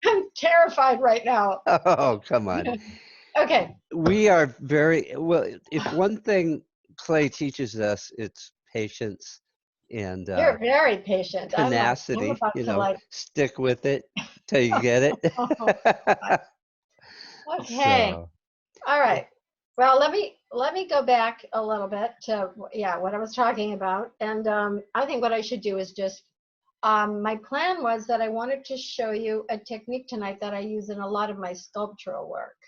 I'm terrified right now. Oh, come on. Okay. We are very, well, if one thing clay teaches us, it's patience and You're very patient. I'm tenacity, about you to know, like. stick with it till you get Oh, it. okay. So, All right. Well, let me go back a little bit to what I was talking about, and I think what I should do is just my plan was that I wanted to show you a technique tonight that I use in a lot of my sculptural work,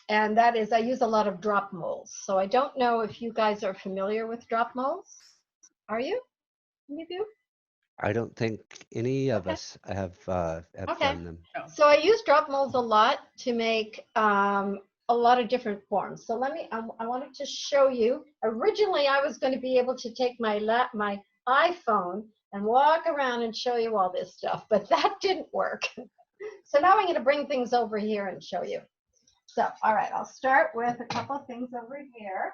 and that is I use a lot of drop molds. So I don't know if you guys are familiar with drop molds. Are you? Any of you? I don't think any of Okay. us have Okay. done them. So I use drop molds a lot to make a lot of different forms. So I wanted to show you. Originally, I was going to be able to take my iPhone and walk around and show you all this stuff, but that didn't work. So now I'm going to bring things over here and show you. So, all right, I'll start with a couple of things over here.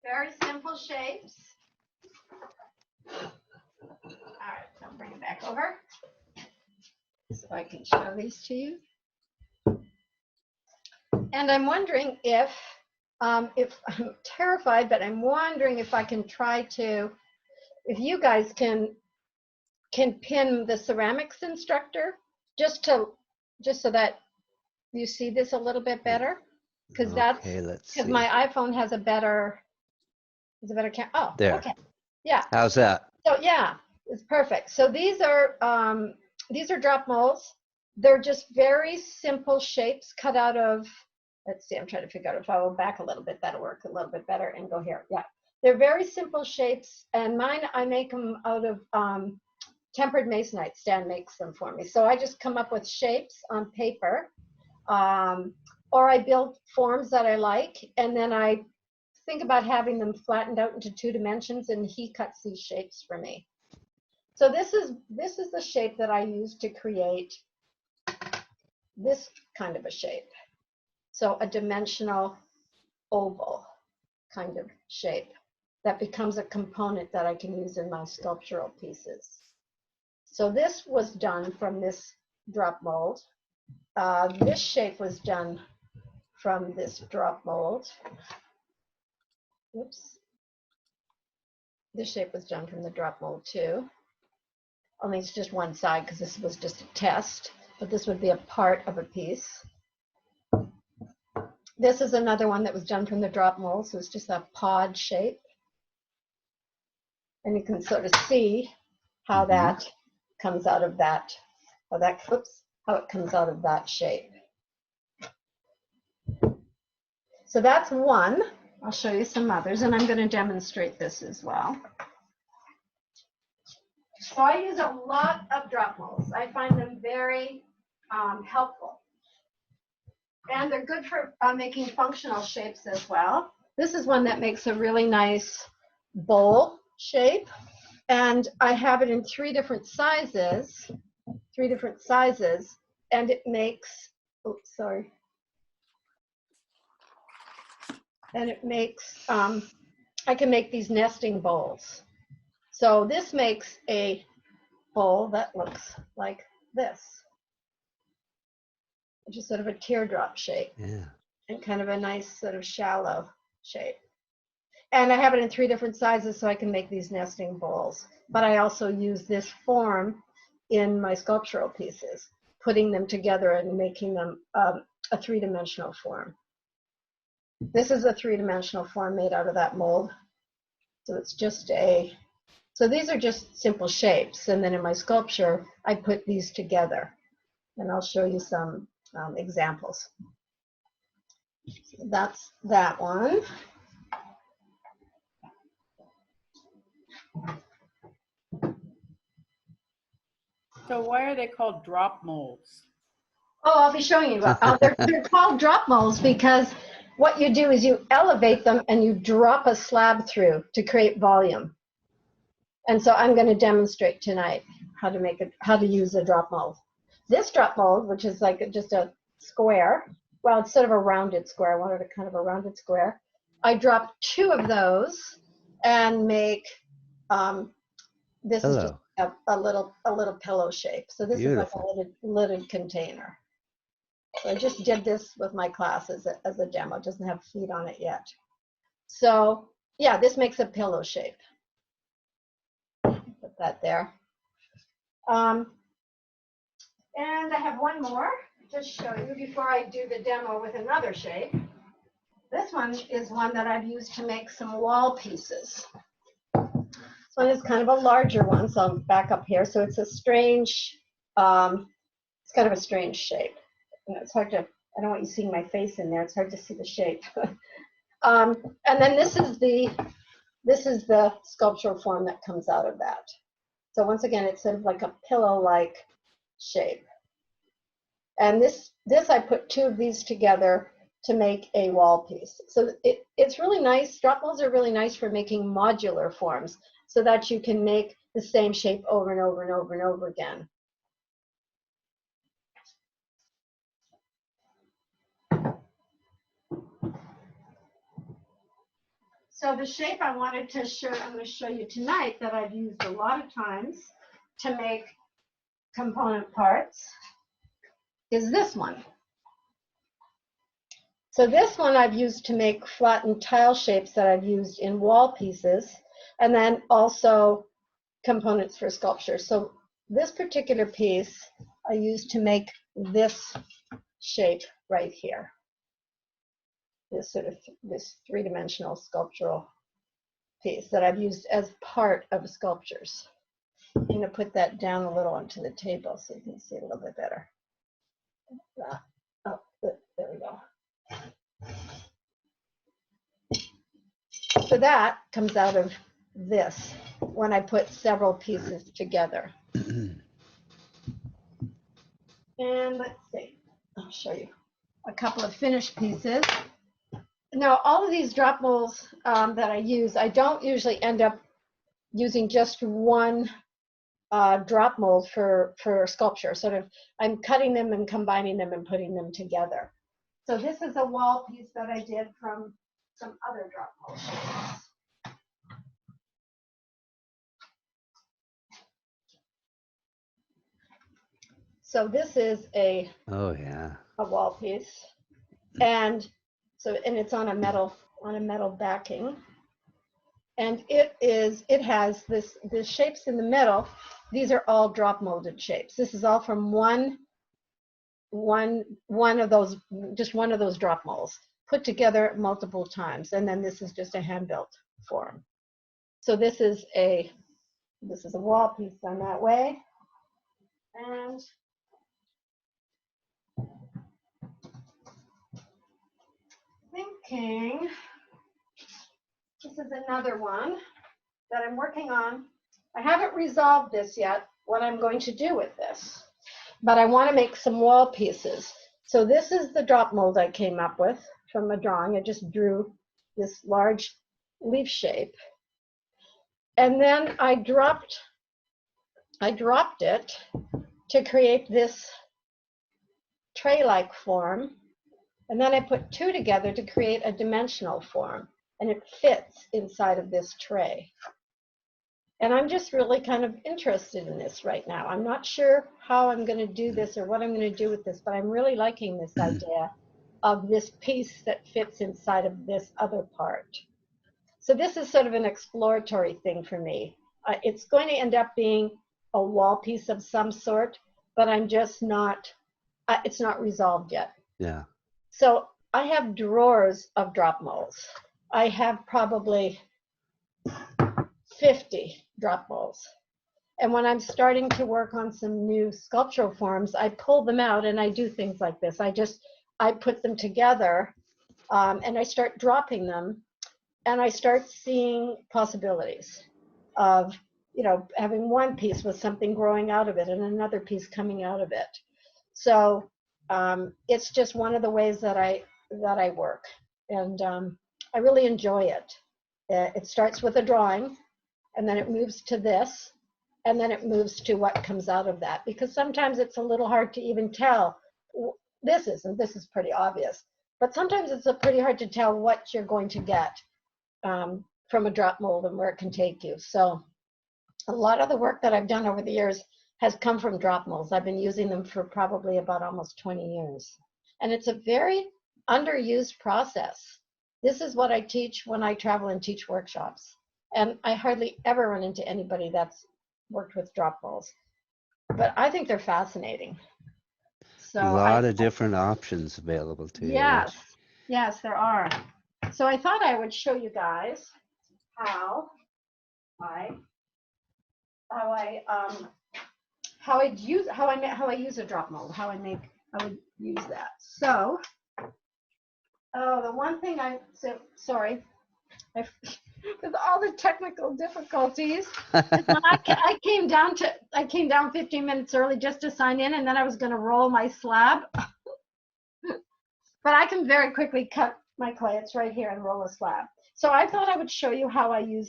Very simple shapes. All right, so I'll bring it back over so I can show these to you. And I'm wondering if I'm terrified, but I'm wondering if I can try to, if you guys can pin the ceramics instructor just so that you see this a little bit better, because my iPhone has a better camera. Oh, there. Okay, yeah. How's that? So yeah, it's perfect. So these are drop molds. They're just very simple shapes cut out of. Let's see. I'm trying to figure out if I go back a little bit, that'll work a little bit better. And go here. Yeah, they're very simple shapes, and mine I make them out of tempered masonite. Stan makes them for me. So I just come up with shapes on paper, or I build forms that I like, and then I think about having them flattened out into 2 dimensions, and he cuts these shapes for me. So this is the shape that I use to create this kind of a shape. So a dimensional oval kind of shape that becomes a component that I can use in my sculptural pieces. So this was done from this drop mold. This shape was done from this drop mold. Oops. This shape was done from the drop mold too. Only it's just one side because this was just a test, but this would be a part of a piece. This is another one that was done from the drop mold, so it's just a pod shape. And you can sort of see how that comes out of that, how it comes out of that shape. So that's one. I'll show you some others, and I'm going to demonstrate this as well. So I use a lot of drop molds. I find them very helpful. And they're good for making functional shapes as well. This is one that makes a really nice bowl shape. And I have it in 3 different sizes, and it makes, oops, sorry. And it makes, I can make these nesting bowls. So this makes a bowl that looks like this, which is sort of a teardrop shape. Yeah. And kind of a nice sort of shallow shape. And I have it in 3 different sizes so I can make these nesting bowls. But I also use this form in my sculptural pieces, putting them together and making them a 3-dimensional form. This is a 3-dimensional form made out of that mold. So it's just so these are just simple shapes. And then in my sculpture, I put these together. And I'll show you some examples. So that's that one. So why are they called drop molds? Oh, I'll be showing you. They're called drop molds because what you do is you elevate them and you drop a slab through to create volume. And so I'm going to demonstrate tonight how to use a drop mold. This drop mold, which is like just a square, well, it's sort of a rounded square. I wanted a kind of a rounded square. I dropped 2 of those and make This is just Hello. a little pillow shape. So this is like Beautiful. a lidded container. So I just did this with my class as a demo. It doesn't have feet on it yet. So yeah, this makes a pillow shape. Put that there. And I have one more to show you before I do the demo with another shape. This one is one that I've used to make some wall pieces. This one is kind of a larger one, so I'll back up here. So it's a strange, it's kind of a strange shape. You know, it's hard to, I don't want you seeing my face in there. It's hard to see the shape. And then this is the sculptural form that comes out of that. So once again, it's sort of like a pillow-like shape. And this I put two of these together to make a wall piece. So it's really nice. Drop molds are really nice for making modular forms so that you can make the same shape over and over and over and over again. So the shape I wanted to show, I'm going to show you tonight that I've used a lot of times to make component parts is this one. So this one I've used to make flattened tile shapes that I've used in wall pieces, and then also components for sculpture. So this particular piece I used to make this shape right here. This sort of this three-dimensional sculptural piece that I've used as part of sculptures. I'm going to put that down a little onto the table so you can see it a little bit better. Oh, there we go. So that comes out of this when I put several pieces together. And let's see, I'll show you a couple of finished pieces. Now, all of these drop molds that I use, I don't usually end up using just one drop mold for sculpture. Sort of, I'm cutting them and combining them and putting them together. So this is a wall piece that I did from some other drop mold shapes. So this is a wall piece, and it's on a metal backing, and it has this shapes in the middle. These are all drop molded shapes. This is all from one of those, just one of those drop molds put together multiple times, and then this is just a hand built form. So this is a wall piece done that way, and thinking this is another one that I'm working on. I haven't resolved this yet, what I'm going to do with this, but I want to make some wall pieces. So this is the drop mold I came up with from a drawing. I just drew this large leaf shape, and then I dropped it to create this tray-like form, and then I put two together to create a dimensional form, and it fits inside of this tray. And I'm just really kind of interested in this right now. I'm not sure how I'm going to do this or what I'm going to do with this, but I'm really liking this idea of this piece that fits inside of this other part. So this is sort of an exploratory thing for me. It's going to end up being a wall piece of some sort, but I'm just not, it's not resolved yet. Yeah. So I have drawers of drop molds. I have probably 50 drop molds. And when I'm starting to work on some new sculptural forms, I pull them out and I do things like this. I put them together and I start dropping them, and I start seeing possibilities of, you know, having one piece with something growing out of it and another piece coming out of it. So it's just one of the ways that I work, and I really enjoy it. It starts with a drawing, and then it moves to this, and then it moves to what comes out of that, because sometimes it's a little hard to even tell. This is pretty obvious, but sometimes it's pretty hard to tell what you're going to get from a drop mold and where it can take you. So A lot of the work that I've done over the years has come from drop molds. I've been using them for probably about almost 20 years. And it's a very underused process. This is what I teach when I travel and teach workshops. And I hardly ever run into anybody that's worked with drop molds. But I think they're fascinating. So A lot of different options available to you. yes, yes, there are. So I thought I would show you guys how I use a drop mold, I would use that. So, the one thing sorry, with all the technical difficulties, I came down 15 minutes early just to sign in, and then I was going to roll my slab. But I can very quickly cut my clay. It's right here, and roll a slab. So I thought I would show you how you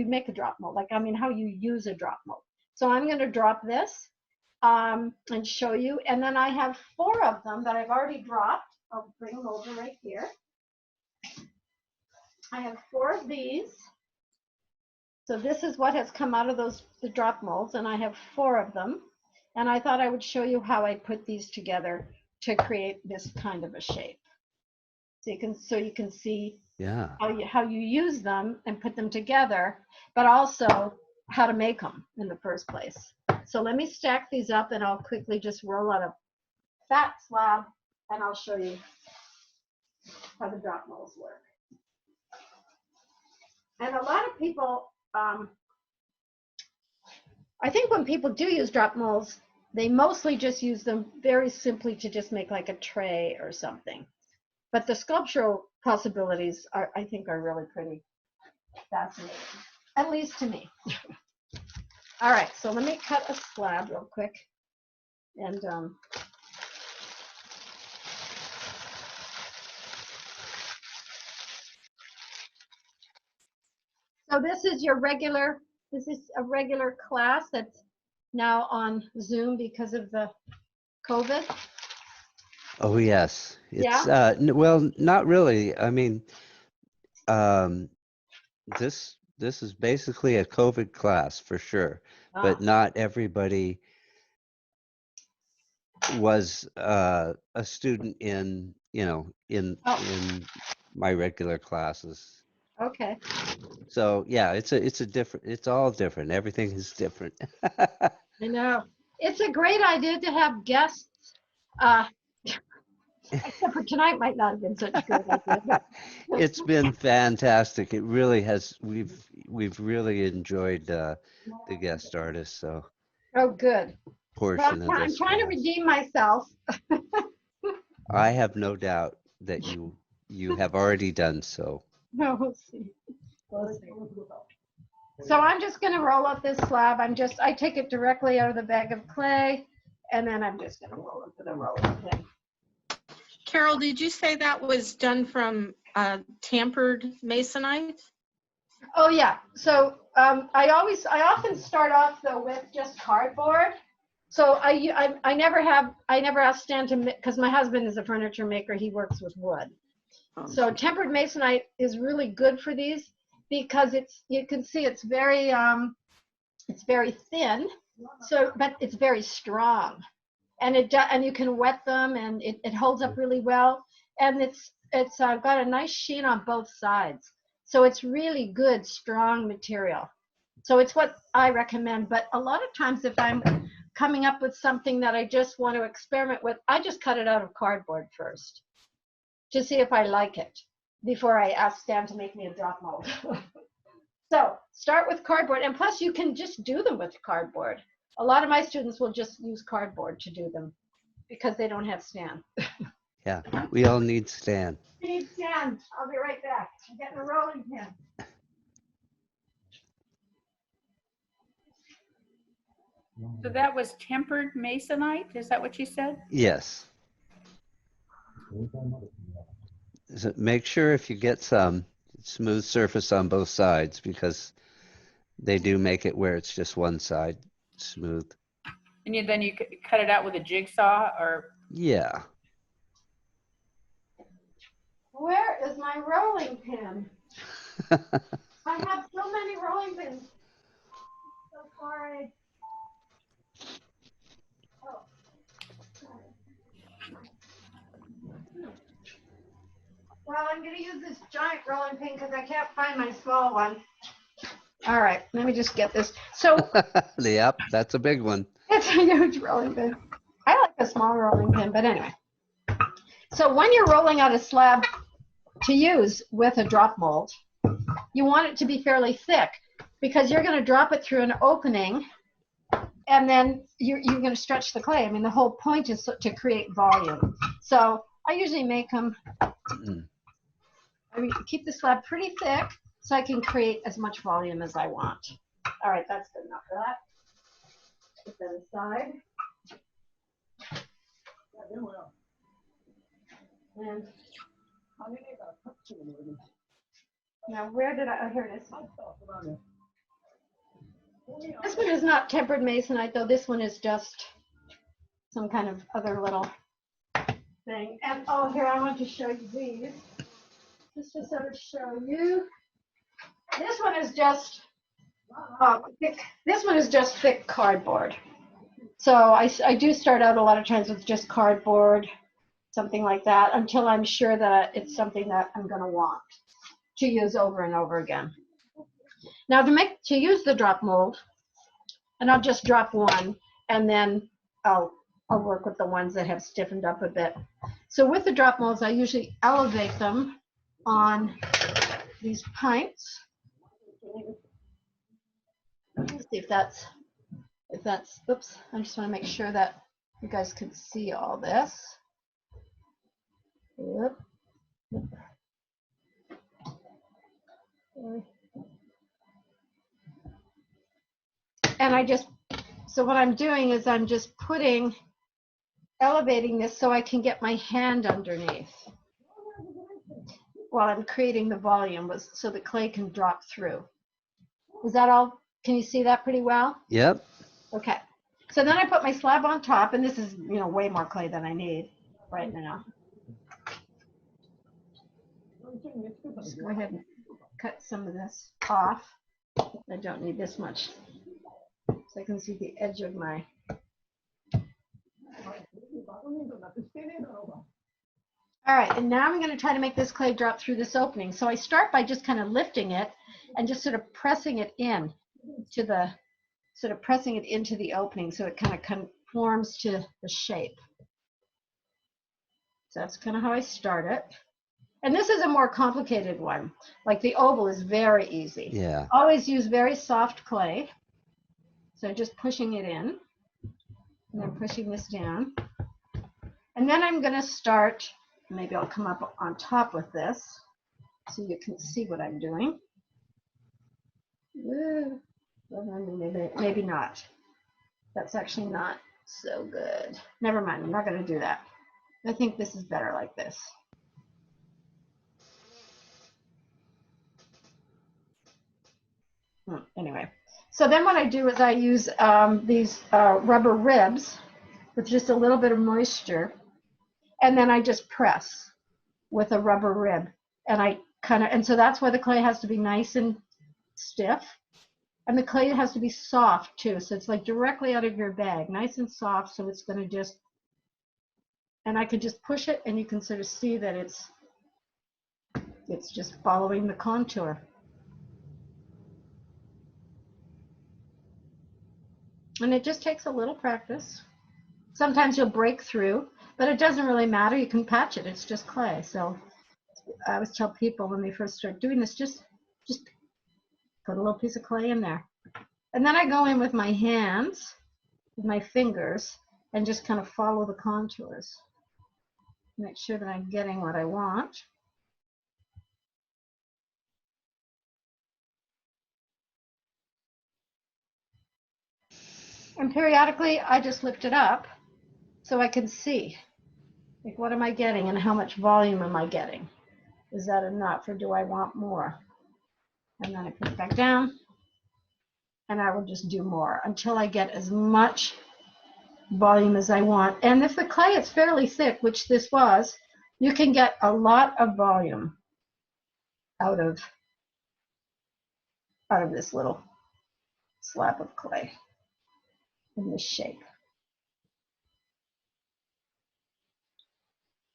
make a drop mold, how you use a drop mold. So I'm going to drop this and show you. And then I have 4 of them that I've already dropped. I'll bring them over right here. I have 4 of these. So this is what has come out of the drop molds, and I have 4 of them. And I thought I would show you how I put these together to create this kind of a shape. So you can see how you use them and put them together, but also how to make them in the first place. So let me stack these up, and I'll quickly just roll out a fat slab, and I'll show you how the drop molds work. And a lot of people, I think when people do use drop molds, they mostly just use them very simply to just make like a tray or something. But the sculptural possibilities I think are really pretty fascinating, at least to me. All right, so let me cut a slab real quick. And so this is a regular class that's now on Zoom because of the COVID. Oh yes, it's Yeah? well, not really. I mean, this is basically a COVID class for sure, but not everybody was a student in in my regular classes. Okay. So yeah, it's all different. Everything is different. I know. It's a great idea to have guests. Except for tonight might not have been such a good idea. But It's been fantastic. It really has. We've really enjoyed the guest artists. So oh, good. Well, portion of I'm this trying to class. redeem myself. I have no doubt that you have already done so. No, we'll see. We'll see. So I'm just going to roll up this slab. I take it directly out of the bag of clay, and then I'm just going to roll it with a rolling pin. Carol, did you say that was done from tampered masonite? Oh yeah. So I often start off though with just cardboard. So I never ask Stan to, because my husband is a furniture maker. He works with wood. So tempered masonite is really good for these because you can see it's very thin. So, but it's very strong, and you can wet them, and it holds up really well, and it's got a nice sheen on both sides. So it's really good, strong material. So it's what I recommend. But a lot of times if I'm coming up with something that I just want to experiment with, I just cut it out of cardboard first to see if I like it before I ask Stan to make me a drop mold. So start with cardboard, and plus you can just do them with cardboard. A lot of my students will just use cardboard to do them because they don't have Stan. Yeah, we all need Stan. We need Stan. I'll be right back. I'm getting a rolling pin. So that was tempered masonite? Is that what you said? Yes. So make sure if you get some smooth surface on both sides, because they do make it where it's just one side smooth. And then you cut it out with a jigsaw, or? Yeah. Where is my rolling pin? I have so many rolling pins. So Sorry. Well, I'm going to use this giant rolling pin because I can't find my small one. All right, let me just get this. So Yep, that's a big one. it's a huge rolling pin. I like a small rolling pin, but anyway. So when you're rolling out a slab to use with a drop mold, you want it to be fairly thick because you're going to drop it through an opening and then you're going to stretch the clay. I mean, the whole point is to create volume. So I usually make them, keep the slab pretty thick so I can create as much volume as I want. All right, that's good enough for that. Put that aside. And now where did I, oh, here it is. This one is not tempered masonite though. This one is just some kind of other little thing. And oh, here I want to show you these. Just to sort of show you. This one is just thick. This one is just thick cardboard. So I do start out a lot of times with just cardboard, something like that, until I'm sure that it's something that I'm going to want to use over and over again. Now to use the drop mold, and I'll just drop one, and then I'll work with the ones that have stiffened up a bit. So with the drop molds, I usually elevate them on these pints. Let's see if that's, oops, I just want to make sure that you guys can see all this. Yep. And so what I'm doing is I'm just elevating this so I can get my hand underneath while I'm creating the volume so the clay can drop through. Is that all? Can you see that pretty well? Yep. Okay. So then I put my slab on top, and this is, way more clay than I need right now. Just go ahead and cut some of this off. I don't need this much. So I can see the edge of my. All right, and now I'm going to try to make this clay drop through this opening. So I start by just kind of lifting it and just sort of pressing it in to the, into the opening so it kind of conforms to the shape. So that's kind of how I start it. And this is a more complicated one. Like the oval is very easy. Yeah. Always use very soft clay. So just pushing it in and then pushing this down. And then I'm going to start, maybe I'll come up on top with this so you can see what I'm doing. Maybe not. That's actually not so good. Never mind, I'm not going to do that. I think this is better like this. Anyway, so then what I do is I use these rubber ribs with just a little bit of moisture, and then I just press with a rubber rib, and and so that's why the clay has to be nice and stiff, and the clay has to be soft too, so it's like directly out of your bag, nice and soft, so it's going to just, and I could just push it, and you can sort of see that it's just following the contour. And it just takes a little practice. Sometimes you'll break through, but it doesn't really matter. You can patch it. It's just clay. So I always tell people when they first start doing this, just put a little piece of clay in there. And then I go in with my hands, with my fingers, and just kind of follow the contours. Make sure that I'm getting what I want. And periodically, I just lift it up so I can see, like, what am I getting and how much volume am I getting? Is that enough or do I want more? And then I put it back down, and I will just do more until I get as much volume as I want. And if the clay is fairly thick, which this was, you can get a lot of volume out of this little slab of clay in this shape.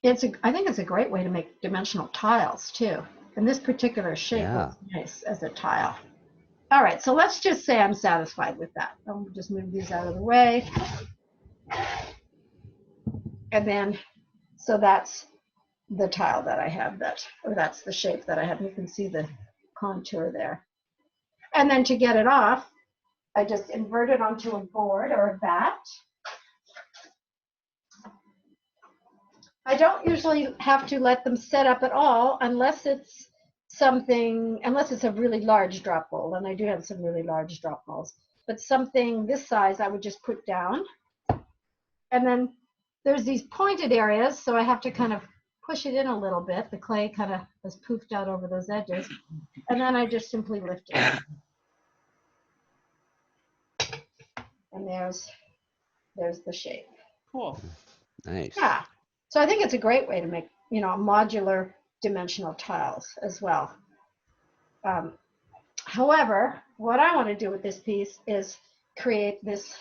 I think it's a great way to make dimensional tiles too. And this particular shape Yeah. looks nice as a tile. All right, so let's just say I'm satisfied with that. I'll just move these out of the way. And then, so that's the tile that I have, or that's the shape that I have. You can see the contour there. And then to get it off, I just invert it onto a board or a bat. I don't usually have to let them set up at all unless it's a really large drop mold, and I do have some really large drop molds, but something this size I would just put down. And then there's these pointed areas, so I have to kind of push it in a little bit. The clay kind of is poofed out over those edges, and then I just simply lift it. And there's the shape. Cool. Nice. Yeah. So I think it's a great way to make, modular dimensional tiles as well. However, what I want to do with this piece is create this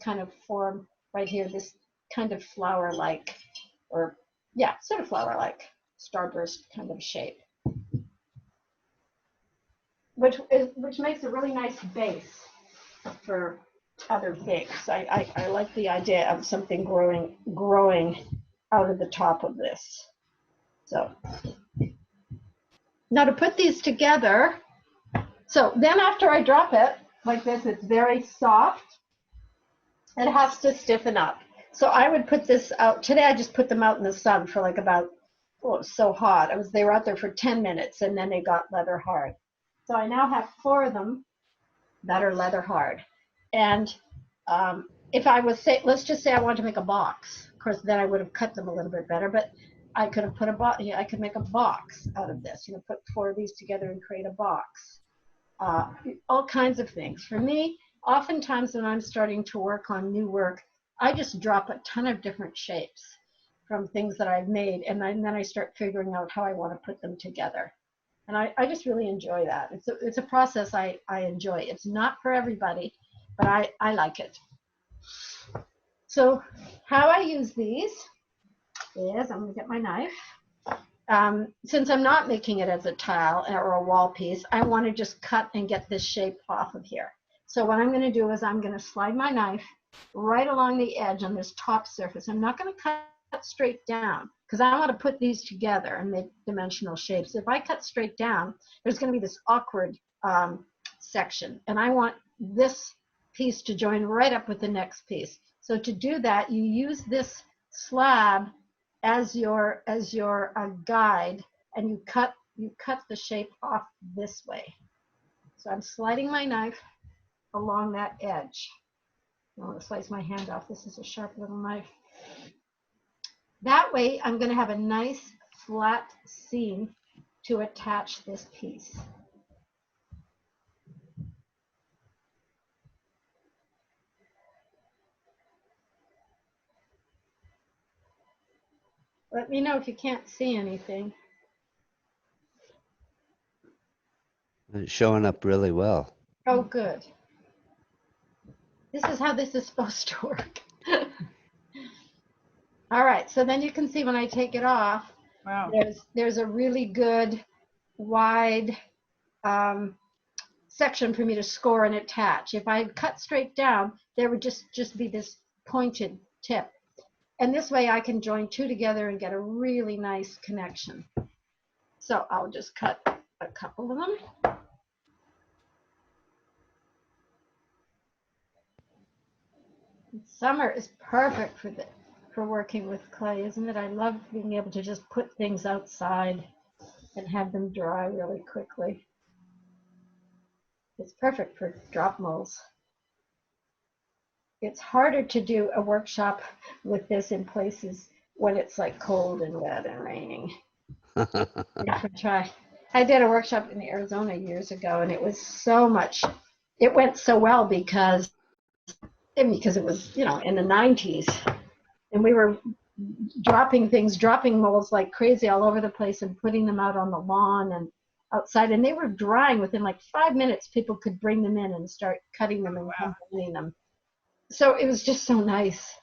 kind of form right here, this kind of flower-like, or yeah, sort of flower-like starburst kind of shape, which makes a really nice base for other things. I like the idea of something growing out of the top of this. So now to put these together, so then after I drop it like this, it's very soft. It has to stiffen up. So I would put this out. Today I just put them out in the sun for like about, it was so hot. They were out there for 10 minutes and then they got leather hard. So I now have 4 of them that are leather hard. And if I was, let's just say I wanted to make a box. Of course, then I would have cut them a little bit better, but I could have put I could make a box out of this, put 4 of these together and create a box. All kinds of things. For me, oftentimes when I'm starting to work on new work, I just drop a ton of different shapes from things that I've made, and then I start figuring out how I want to put them together. And I just really enjoy that. It's a process I enjoy. It's not for everybody, but I like it. So how I use these is, I'm going to get my knife. Since I'm not making it as a tile or a wall piece, I want to just cut and get this shape off of here. So what I'm going to do is I'm going to slide my knife right along the edge on this top surface. I'm not going to cut straight down because I want to put these together and make dimensional shapes. If I cut straight down, there's going to be this awkward section, and I want this piece to join right up with the next piece. So to do that, you use this slab as your guide, and you cut the shape off this way. So I'm sliding my knife along that edge. I want to slice my hand off. This is a sharp little knife. That way I'm going to have a nice flat seam to attach this piece. Let me know if you can't see anything. It's showing up really well. Oh, good. This is how this is supposed to work. All right, so then you can see when I take it off, Wow. there's a really good wide section for me to score and attach. If I had cut straight down, there would just be this pointed tip. And this way I can join 2 together and get a really nice connection. So I'll just cut a couple of them. Summer is perfect for working with clay, isn't it? I love being able to just put things outside and have them dry really quickly. It's perfect for drop molds. It's harder to do a workshop with this in places when it's like cold and wet and raining. Try. I did a workshop in Arizona years ago, and it was so much. It went so well because it was, in the 90s, and we were dropping molds like crazy all over the place and putting them out on the lawn, and outside, and they were drying within like 5 minutes. People could bring them in and start cutting them and cleaning them. So it was just so nice.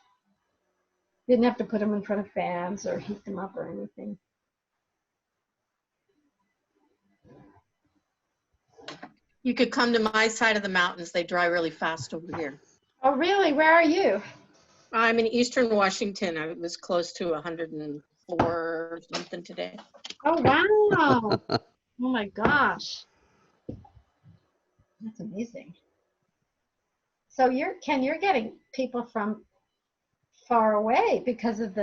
Didn't have to put them in front of fans or heat them up or anything. You could come to my side of the mountains. They dry really fast over here. Oh, really? Where are you? I'm in Eastern Washington. I was close to 104 or something today. Oh, wow. Oh, my gosh. That's amazing. So you're getting people from far away because of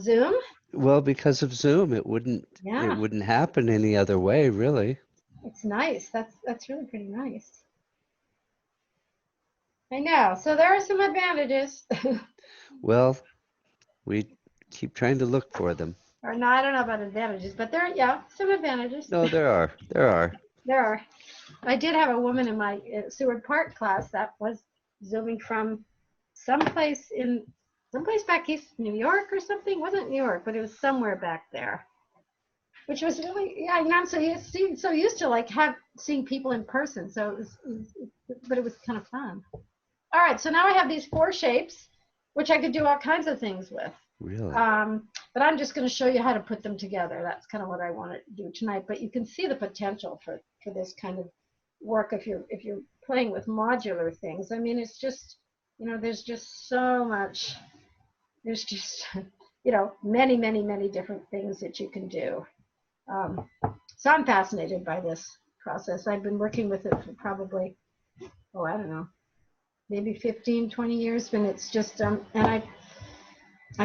Zoom? Well, because of Zoom, it wouldn't happen any other way, really. It's nice. That's really pretty nice. I know. So there are some advantages. Well, we keep trying to look for them. Or no, I don't know about advantages, but some advantages. No, there are. There are. I did have a woman in my Seward Park class that was Zooming from someplace back east, New York or something. It wasn't New York, but it was somewhere back there. Which was really, I'm not so used to like seeing people in person. So it was kind of fun. All right, so now I have these 4 shapes, which I could do all kinds of things with. Really? But I'm just going to show you how to put them together. That's kind of what I want to do tonight. But you can see the potential for this kind of work if you're playing with modular things. I mean, it's just, there's just so much. There's just, many, many, many different things that you can do. So I'm fascinated by this process. I've been working with it for probably, I don't know, maybe 15, 20 years, and it's just, and I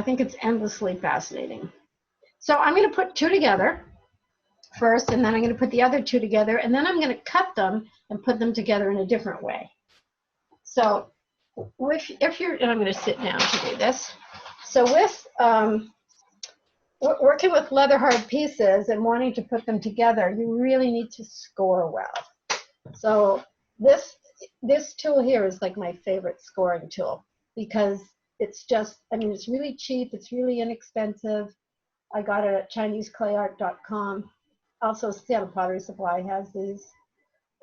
think it's endlessly fascinating. So I'm going to put 2 together first, and then I'm going to put the other 2 together, and then I'm going to cut them and put them together in a different way. So if you're, and I'm going to sit down to do this. So with working with leather hard pieces and wanting to put them together, you really need to score well. So this tool here is like my favorite scoring tool because it's just, it's really cheap, it's really inexpensive. I got it at ChineseClayArt.com. Also, Seattle Pottery Supply has these.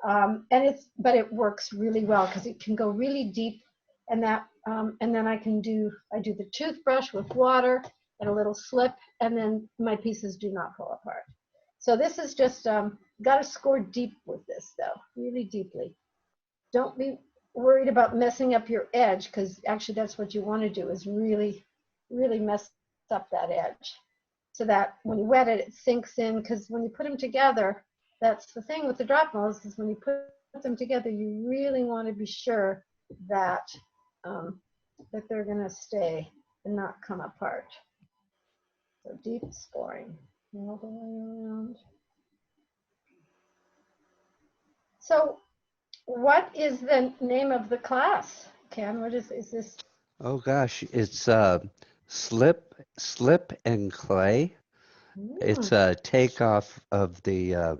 But it works really well because it can go really deep, and then I do the toothbrush with water and a little slip, and then my pieces do not fall apart. So this is just, got to score deep with this though, really deeply. Don't be worried about messing up your edge, because actually that's what you want to do, is really, really mess up that edge so that when you wet it, it sinks in, because when you put them together, that's the thing with the drop molds, is when you put them together, you really want to be sure that, that they're going to stay and not come apart. So deep scoring all the way around. So what is the name of the class, Ken? What is this? Oh gosh, it's slip and clay. It's a takeoff of the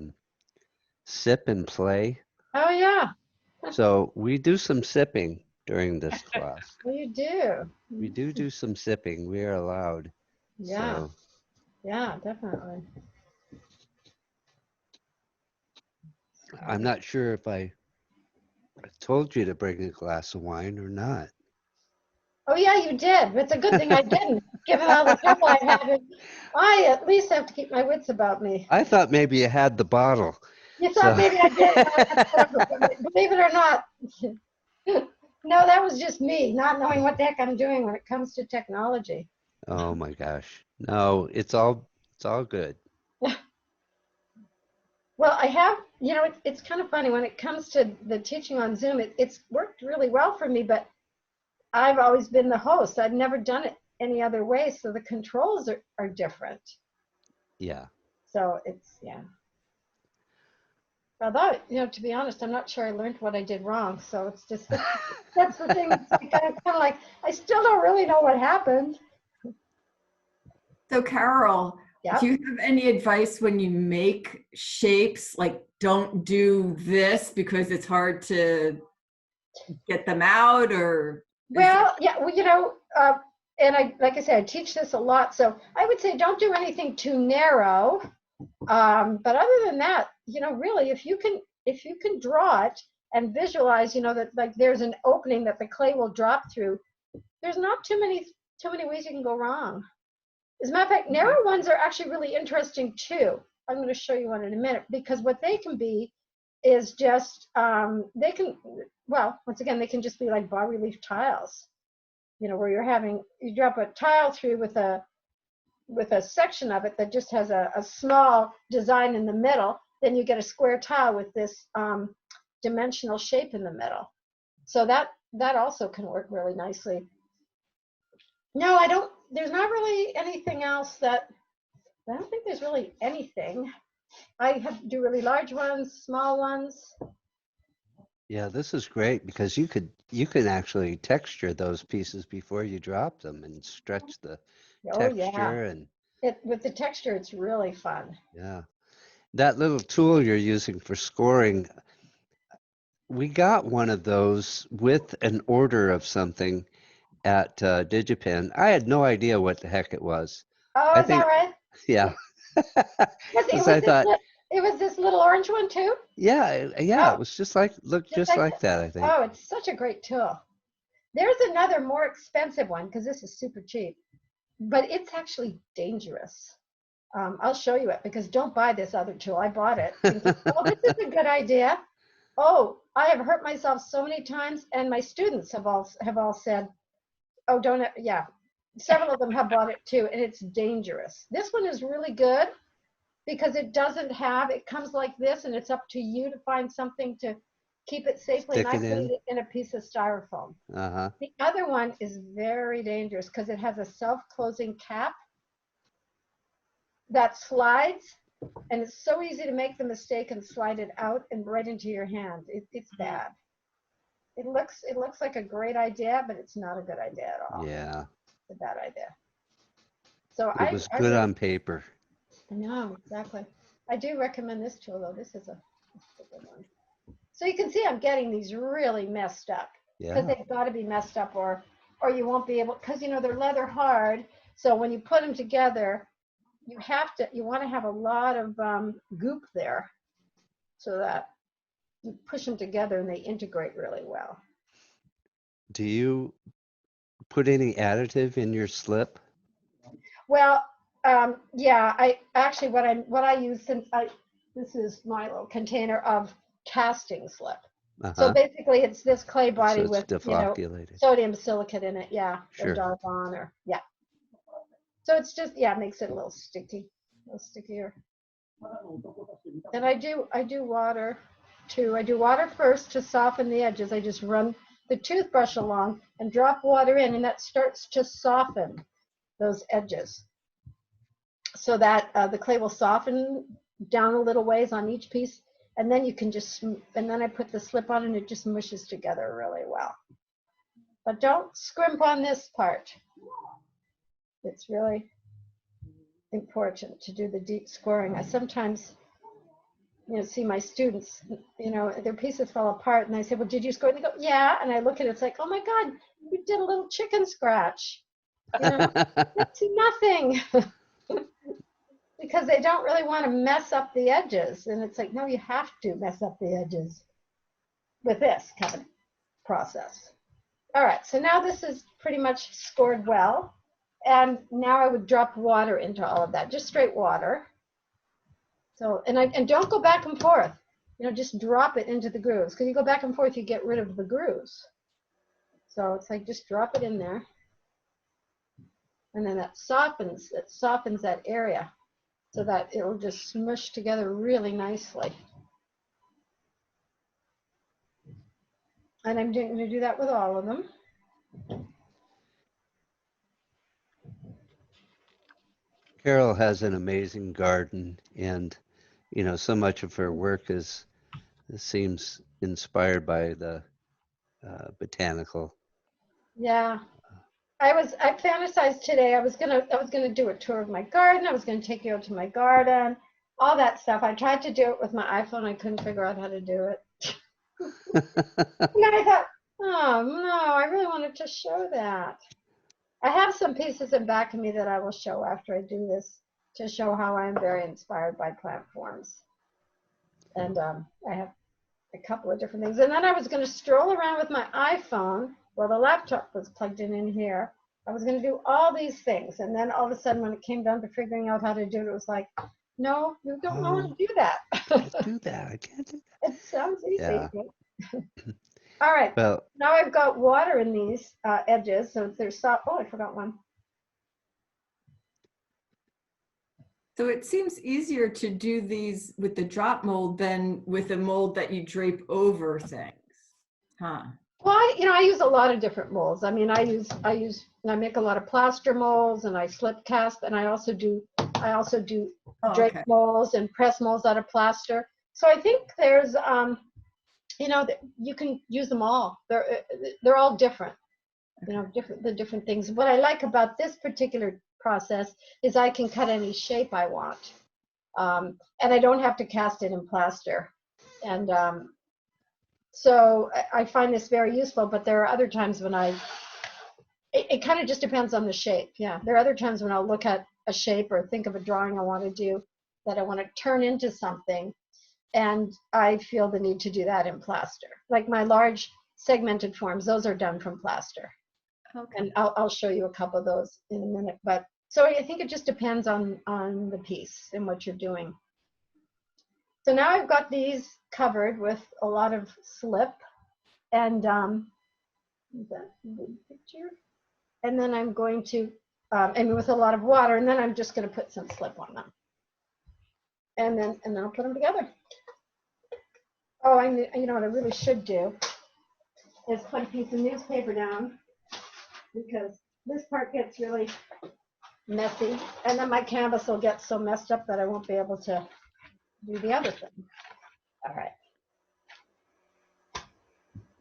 sip and play. Oh yeah. So we do some sipping during this class. Well, you do. We do some sipping. We are allowed. Yeah. So. Yeah, definitely. I'm not sure if I told you to bring a glass of wine or not. Oh yeah, you did. It's a good thing I didn't, given all the trouble I've had. I at least have to keep my wits about me. I thought maybe you had the bottle. You thought maybe I did. Believe it or not. No, that was just me not knowing what the heck I'm doing when it comes to technology. Oh my gosh. No, it's all good. Well, I have, it's kind of funny when it comes to the teaching on Zoom, it's worked really well for me, but I've always been the host. I've never done it any other way, so the controls are different. Yeah. So it's, yeah. Although, to be honest, I'm not sure I learned what I did wrong. So it's just, that's the thing. It's kind of like, I still don't really know what happened. So Carol, Yep. do you have any advice when you make shapes, like don't do this because it's hard to get them out, or? Well, yeah, and like I said, I teach this a lot. So I would say don't do anything too narrow. But other than that, you know, really, if you can draw it and visualize, you know, that like there's an opening that the clay will drop through, there's not too many ways you can go wrong. As a matter of fact, narrow ones are actually really interesting too. I'm going to show you one in a minute, because what they can be is just, they can, well, once again, they can just be like bas relief tiles, you know, where you drop a tile through with a section of it that just has a small design in the middle, then you get a square tile with this dimensional shape in the middle. So that also can work really nicely. No, there's not really anything else I don't think there's really anything. I do really large ones, small ones. Yeah, this is great because you can actually texture those pieces before you drop them and stretch the Oh texture yeah, and with the texture, it's really fun. yeah. That little tool you're using for scoring, we got one of those with an order of something at DigiPen. I had no idea what the heck it was. Oh, I is that think, right? yeah. It Because was I thought, it was this little orange one too. yeah, Oh, it was looked just just like that, I think. Oh, it's such a great tool. There's another more expensive one because this is super cheap, but it's actually dangerous. I'll show you it, because don't buy this other tool. I bought it thinking, oh, this is a good idea. Oh, I have hurt myself so many times, and my students have all said, oh, don't, yeah. Several of them have bought it too, and it's dangerous. This one is really good because it comes like this, and it's up to you to find something to keep it safely. Stick And I it put in. it in a piece of styrofoam. Uh-huh. The other one is very dangerous because it has a self-closing cap that slides, and it's so easy to make the mistake and slide it out and right into your hand. It's bad. It looks like a great idea, but it's not a good idea at all. Yeah. It's a bad idea. So It was good on paper. I know, exactly. I do recommend this tool though. This is a good one. So you can see I'm getting these really messed up, because Yeah. they've got to be messed up, or you won't be able, because you know they're leather hard. So when you put them together, you want to have a lot of goop there, so that you push them together and they integrate really well. Do you put any additive in your slip? Well, yeah, I actually what I use, this is my little container of casting slip. So Uh-huh. basically it's this clay body So it's with, you know, deflocculated. sodium silicate in it, yeah, or Sure. Darvon, or yeah. So it's just, yeah, it makes it a little stickier. And I do water too. I do water first to soften the edges. I just run the toothbrush along and drop water in, and that starts to soften those edges, so that the clay will soften down a little ways on each piece, and then you can and then I put the slip on, and it just mushes together really well. But don't scrimp on this part. It's really important to do the deep scoring. I sometimes, you know, see my students, you know, their pieces fall apart, and I say, well, did you score? And they go, yeah. And I look at it, it's like, oh my God, you did a little chicken scratch. You know, that's nothing. Because they don't really want to mess up the edges. And it's like, no, you have to mess up the edges with this kind of process. All right, so now this is pretty much scored well. And now I would drop water into all of that, just straight water. So, and don't go back and forth. You know, just drop it into the grooves. Because you go back and forth, you get rid of the grooves. So it's like, just drop it in there. And then that softens that area, so that it will just smush together really nicely. And I'm going to do that with all of them. Carol has an amazing garden, and you know, so much of her work seems inspired by the botanical. Yeah, I fantasized today. I was gonna do a tour of my garden. I was gonna take you out to my garden, all that stuff. I tried to do it with my iPhone. I couldn't figure out how to do it. And then I thought, oh no, I really wanted to show that. I have some pieces in back of me that I will show after I do this, to show how I am very inspired by plant forms. And I have a couple of different things. And then I was going to stroll around with my iPhone while the laptop was plugged in here. I was going to do all these things. And then all of a sudden, when it came down to figuring out how to do it, it was like, no, you don't know how to do that. Can't do that. I can't do that. It sounds easy. Yeah. All right. Well, Now I've got water in these edges. So there's soft. Oh, I forgot one. So it seems easier to do these with the drop mold than with a mold that you drape over things, huh? Well, I use a lot of different molds. I mean, I make a lot of plaster molds, and I slip cast, and I also do Oh, drape okay. molds and press molds out of plaster. So I think there's, you can use them all. They're all different. The different things. What I like about this particular process is I can cut any shape I want, and I don't have to cast it in plaster. And so I find this very useful, but there are other times when it kind of just depends on the shape. Yeah, there are other times when I'll look at a shape or think of a drawing I want to do that I want to turn into something, and I feel the need to do that in plaster. Like my large segmented forms, those are done from plaster. Okay. And I'll show you a couple of those in a minute. But so I think it just depends on the piece and what you're doing. So now I've got these covered with a lot of slip, and is that a good picture? And then I'm going to, and with a lot of water, and then I'm just going to put some slip on them, and then I'll put them together. Oh, you know what I really should do is put a piece of newspaper down, because this part gets really messy, and then my canvas will get so messed up that I won't be able to do the other thing. All right.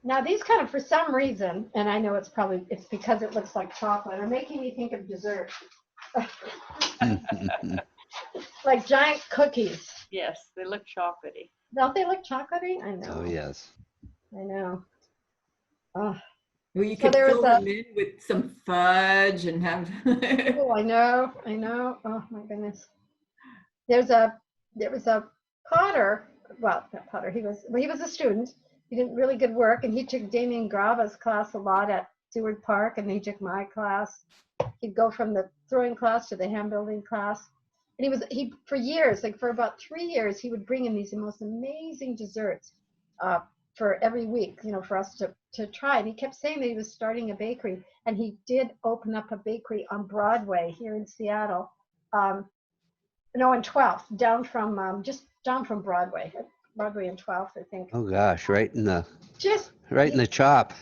Now these kind of, for some reason, and I know it's because it looks like chocolate, are making me think of dessert. Like giant cookies. Yes, they look chocolatey. Don't they look chocolatey? I know. oh yes. I know. Oh, Well, you So could there fill was a- them in with some fudge and have. oh, I know. Oh my goodness. There was a potter. Well, not potter. He was a student. He did really good work, and he took Damien Grava's class a lot at Seward Park, and he took my class. He'd go from the throwing class to the hand building class, and he for years, like for about 3 years, he would bring in these most amazing desserts for every week, for us to try. And he kept saying that he was starting a bakery, and he did open up a bakery on Broadway here in Seattle. No, in 12th, just down from Broadway and 12th, I think. Oh gosh, right in the Just chop.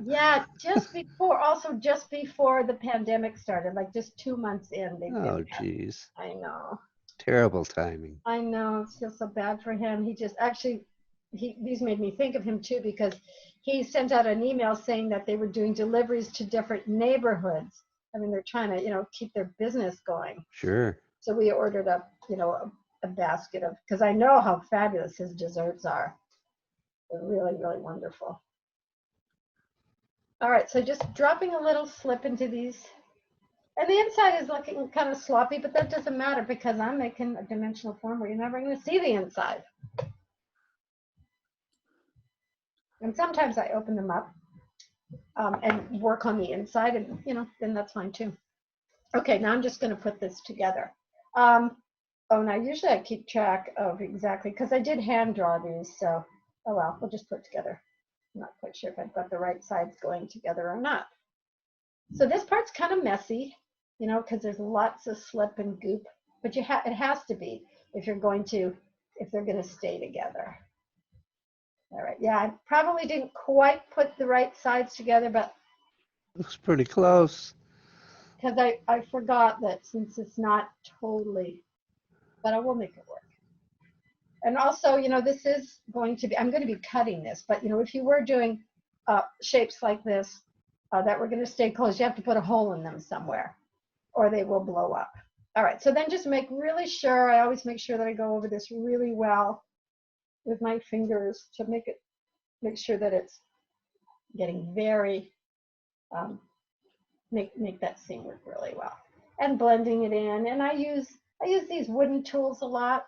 Yeah, just before the pandemic started, like just 2 months in. They did Oh that. geez, I know. terrible timing. I know. I feel so bad for him. These made me think of him too, because he sent out an email saying that they were doing deliveries to different neighborhoods. I mean, they're trying to, keep their business going. Sure. So we ordered a basket of, because I know how fabulous his desserts are. They're really, really wonderful. All right, so just dropping a little slip into these. And the inside is looking kind of sloppy, but that doesn't matter, because I'm making a dimensional form where you're never going to see the inside. And sometimes I open them up and work on the inside, and then that's fine too. Okay, now I'm just going to put this together. Now usually I keep track of exactly, because I did hand draw these, so oh well, we'll just put it together. I'm not quite sure if I've got the right sides going together or not. So this part's kind of messy, because there's lots of slip and goop, but it has to be if they're going to stay together. All right, yeah, I probably didn't quite put the right sides together, but Looks pretty close. because I forgot that, since it's not totally, but I will make it work. And also, this is going to be, I'm going to be cutting this, but if you were doing shapes like this that were going to stay closed, you have to put a hole in them somewhere, or they will blow up. All right, so then just make really sure, I always make sure that I go over this really well with my fingers to make sure that it's getting very, make that seam work really well. And blending it in, and I use these wooden tools a lot,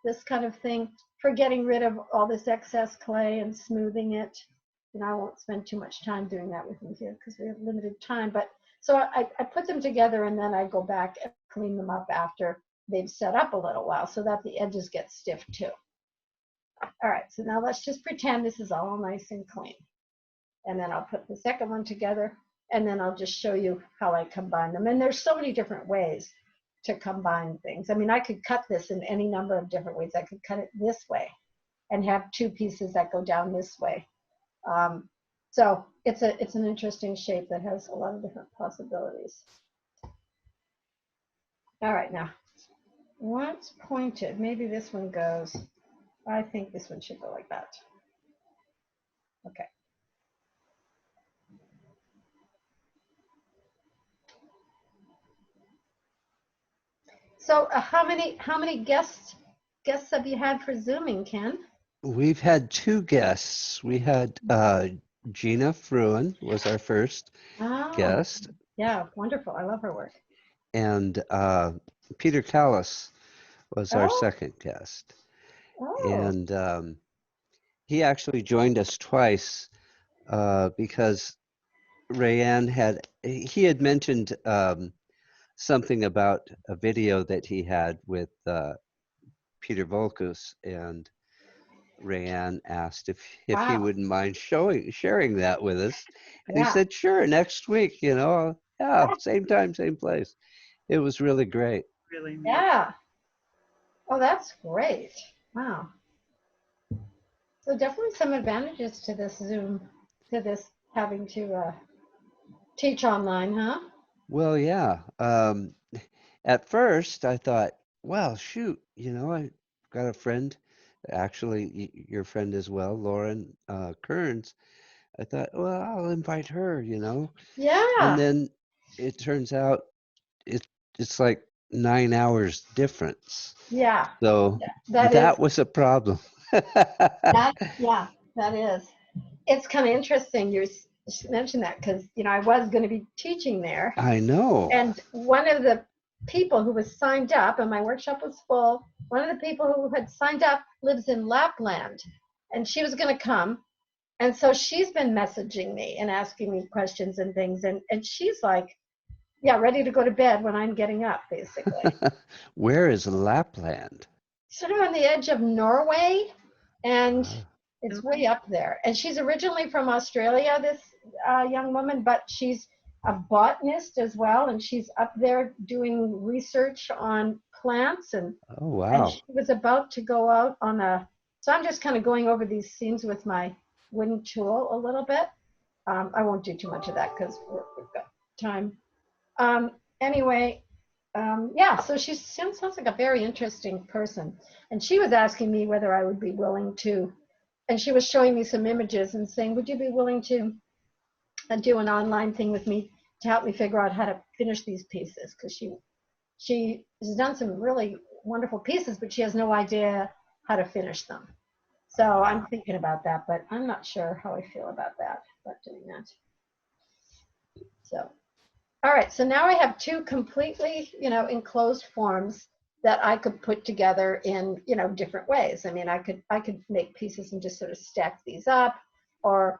this kind of thing, for getting rid of all this excess clay and smoothing it. You know, I won't spend too much time doing that with you here because we have limited time. But so I put them together and then I go back and clean them up after they've set up a little while so that the edges get stiff too. All right, so now let's just pretend this is all nice and clean. And then I'll put the second one together and then I'll just show you how I combine them. And there's so many different ways to combine things. I mean, I could cut this in any number of different ways. I could cut it this way and have two pieces that go down this way. So it's an interesting shape that has a lot of different possibilities. All right, now, once pointed, maybe this one goes, I think this one should go like that. Okay. So how many guests have you had for Zooming, Ken? We've had two guests. We had Gina Fruin was our first guest, Yeah, wonderful. I love her work. and Peter Callis was our Oh. second guest. Oh, And he actually joined us twice because Rayanne had mentioned something about a video that he had with Peter Volkus, and Rayanne asked if he Wow. wouldn't mind sharing that with us, and he Yeah. said, "Sure, next week, you know, yeah, same time, same place." It was really great. Really neat. Yeah. Oh, that's great. Wow. So definitely some advantages to this Zoom, to this having to teach online, huh? Well, yeah. At first, I thought, well, shoot, you know, I got a friend, actually, your friend as well, Lauren Kearns. I thought, well, I'll invite her, you know. Yeah. And then it turns out it's like 9 hours difference. Yeah. So That that is. was a problem. Yeah, that is. It's kind of interesting you mentioned that because, you know, I was going to be teaching there. I know. And one of the people who was signed up, and my workshop was full, one of the people who had signed up lives in Lapland, and she was going to come. And so she's been messaging me and asking me questions and things. And she's like, yeah, ready to go to bed when I'm getting up, basically. Where is Lapland? Sort of on the edge of Norway, and Ah. it's way up there. And she's originally from Australia, this young woman, but she's a botanist as well, and she's up there doing research on plants. And Oh, wow. she was about to go out on a, so I'm just kind of going over these scenes with my wooden tool a little bit. I won't do too much of that because we've got time. Anyway, yeah, so she sounds like a very interesting person. And she was asking me whether I would be willing to, and she was showing me some images and saying, would you be willing to do an online thing with me to help me figure out how to finish these pieces? Because she has done some really wonderful pieces, but she has no idea how to finish them. So I'm thinking about that, but I'm not sure how I feel about doing that. So. All right, so now I have two completely, you know, enclosed forms that I could put together in, you know, different ways. I mean, I could make pieces and just sort of stack these up, or,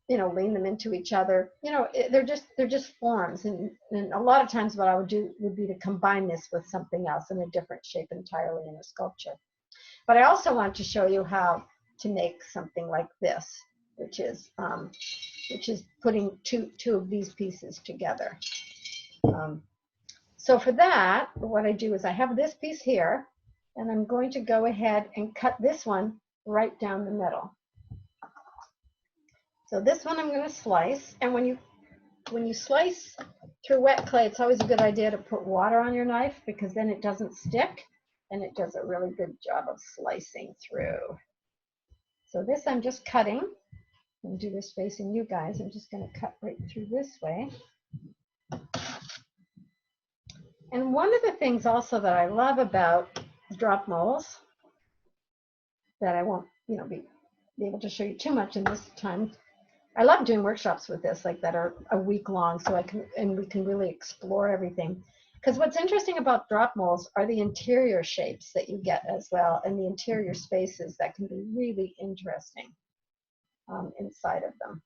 you know, lean them into each other. You know, they're just forms, and a lot of times what I would do would be to combine this with something else in a different shape entirely in a sculpture. But I also want to show you how to make something like this, which is putting two of these pieces together. So for that, what I do is I have this piece here, and I'm going to go ahead and cut this one right down the middle. So this one I'm going to slice, and when you slice through wet clay, it's always a good idea to put water on your knife because then it doesn't stick, and it does a really good job of slicing through. So this I'm just cutting. I'm going to do this facing you guys. I'm just going to cut right through this way. And one of the things also that I love about drop molds that I won't, you know, be able to show you too much in this time. I love doing workshops with this, like that are a week long, so we can really explore everything. Because what's interesting about drop molds are the interior shapes that you get as well, and the interior spaces that can be really interesting inside of them.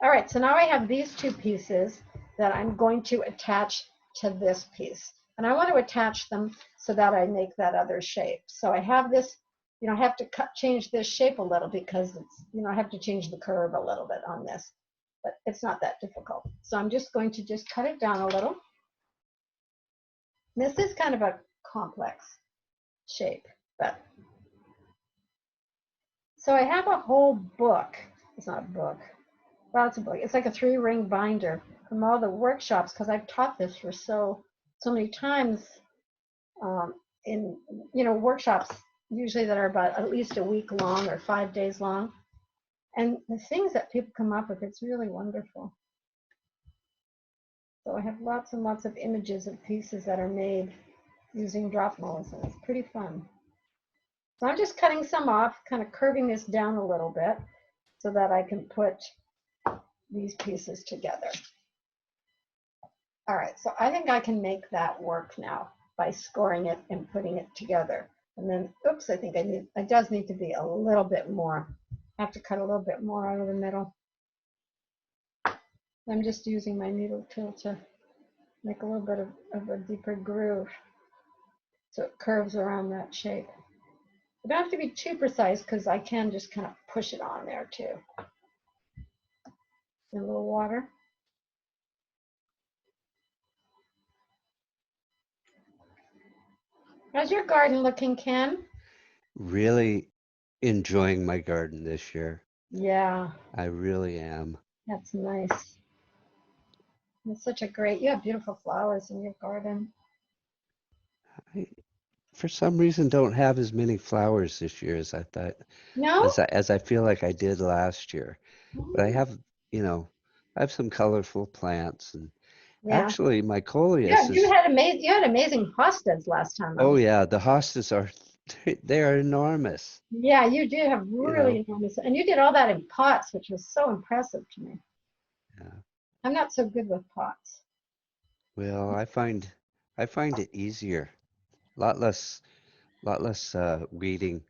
All right, so now I have these two pieces that I'm going to attach to this piece. And I want to attach them so that I make that other shape. So I have this, I have to change this shape a little because it's, I have to change the curve a little bit on this, but it's not that difficult. So I'm just going to just cut it down a little. This is kind of a complex shape, but so I have a whole book. It's not a book. Well, it's a book. It's like a 3-ring binder from all the workshops because I've taught this for so many times in workshops usually that are about at least a week long or 5 days long, and the things that people come up with, it's really wonderful. So I have lots and lots of images of pieces that are made using drop molds, and it's pretty fun. So I'm just cutting some off, kind of curving this down a little bit so that I can put these pieces together. All right, so I think I can make that work now by scoring it and putting it together. And then, oops, I think it does need to be a little bit more. I have to cut a little bit more out of the middle. I'm just using my needle tool to make a little bit of a deeper groove so it curves around that shape. You don't have to be too precise because I can just kind of push it on there too. And a little water. How's your garden looking, Ken? Really enjoying my garden this year. Yeah, I really am. that's nice. It's such a great, you have beautiful flowers in your garden. I, for some reason, don't have as many flowers this year as I thought, No? as I feel like I did last year. But I have, I have some colorful plants, and Yeah. actually my coleus Yeah, is. you had amazing hostas last time. Oh yeah, the hostas are, they are enormous. Yeah, you did have really enormous, and you did all that in pots, which was so impressive to me. Yeah. I'm not so good with pots. Well, I find it easier, a lot less weeding.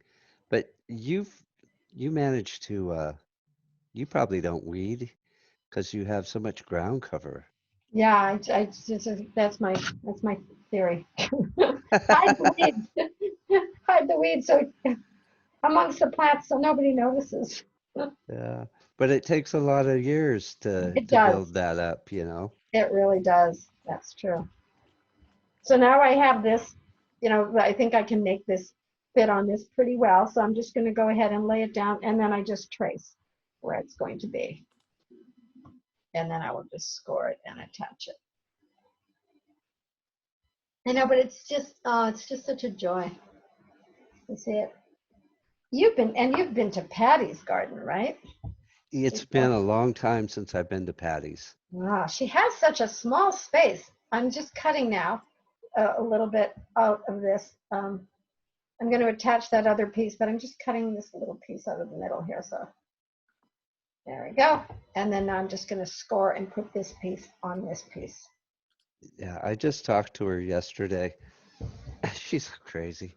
But you managed to you probably don't weed because you have so much ground cover. Yeah, that's my theory. Hide the weeds. Hide the weeds so amongst the plants so nobody notices. Yeah, but it takes a lot of years It to does. build that up, It really does. That's true. So now I have this, I think I can make this fit on this pretty well. So I'm just going to go ahead and lay it down, and then I just trace where it's going to be. And then I will just score it and attach it. I know, but it's just such a joy to see it. You've been to Patty's garden, right? It's been a long time since I've been to Patty's. Wow, she has such a small space. I'm just cutting now a little bit out of this. I'm going to attach that other piece, but I'm just cutting this little piece out of the middle here. So there we go. And then I'm just going to score and put this piece on this piece. Yeah, I just talked to her yesterday. She's crazy.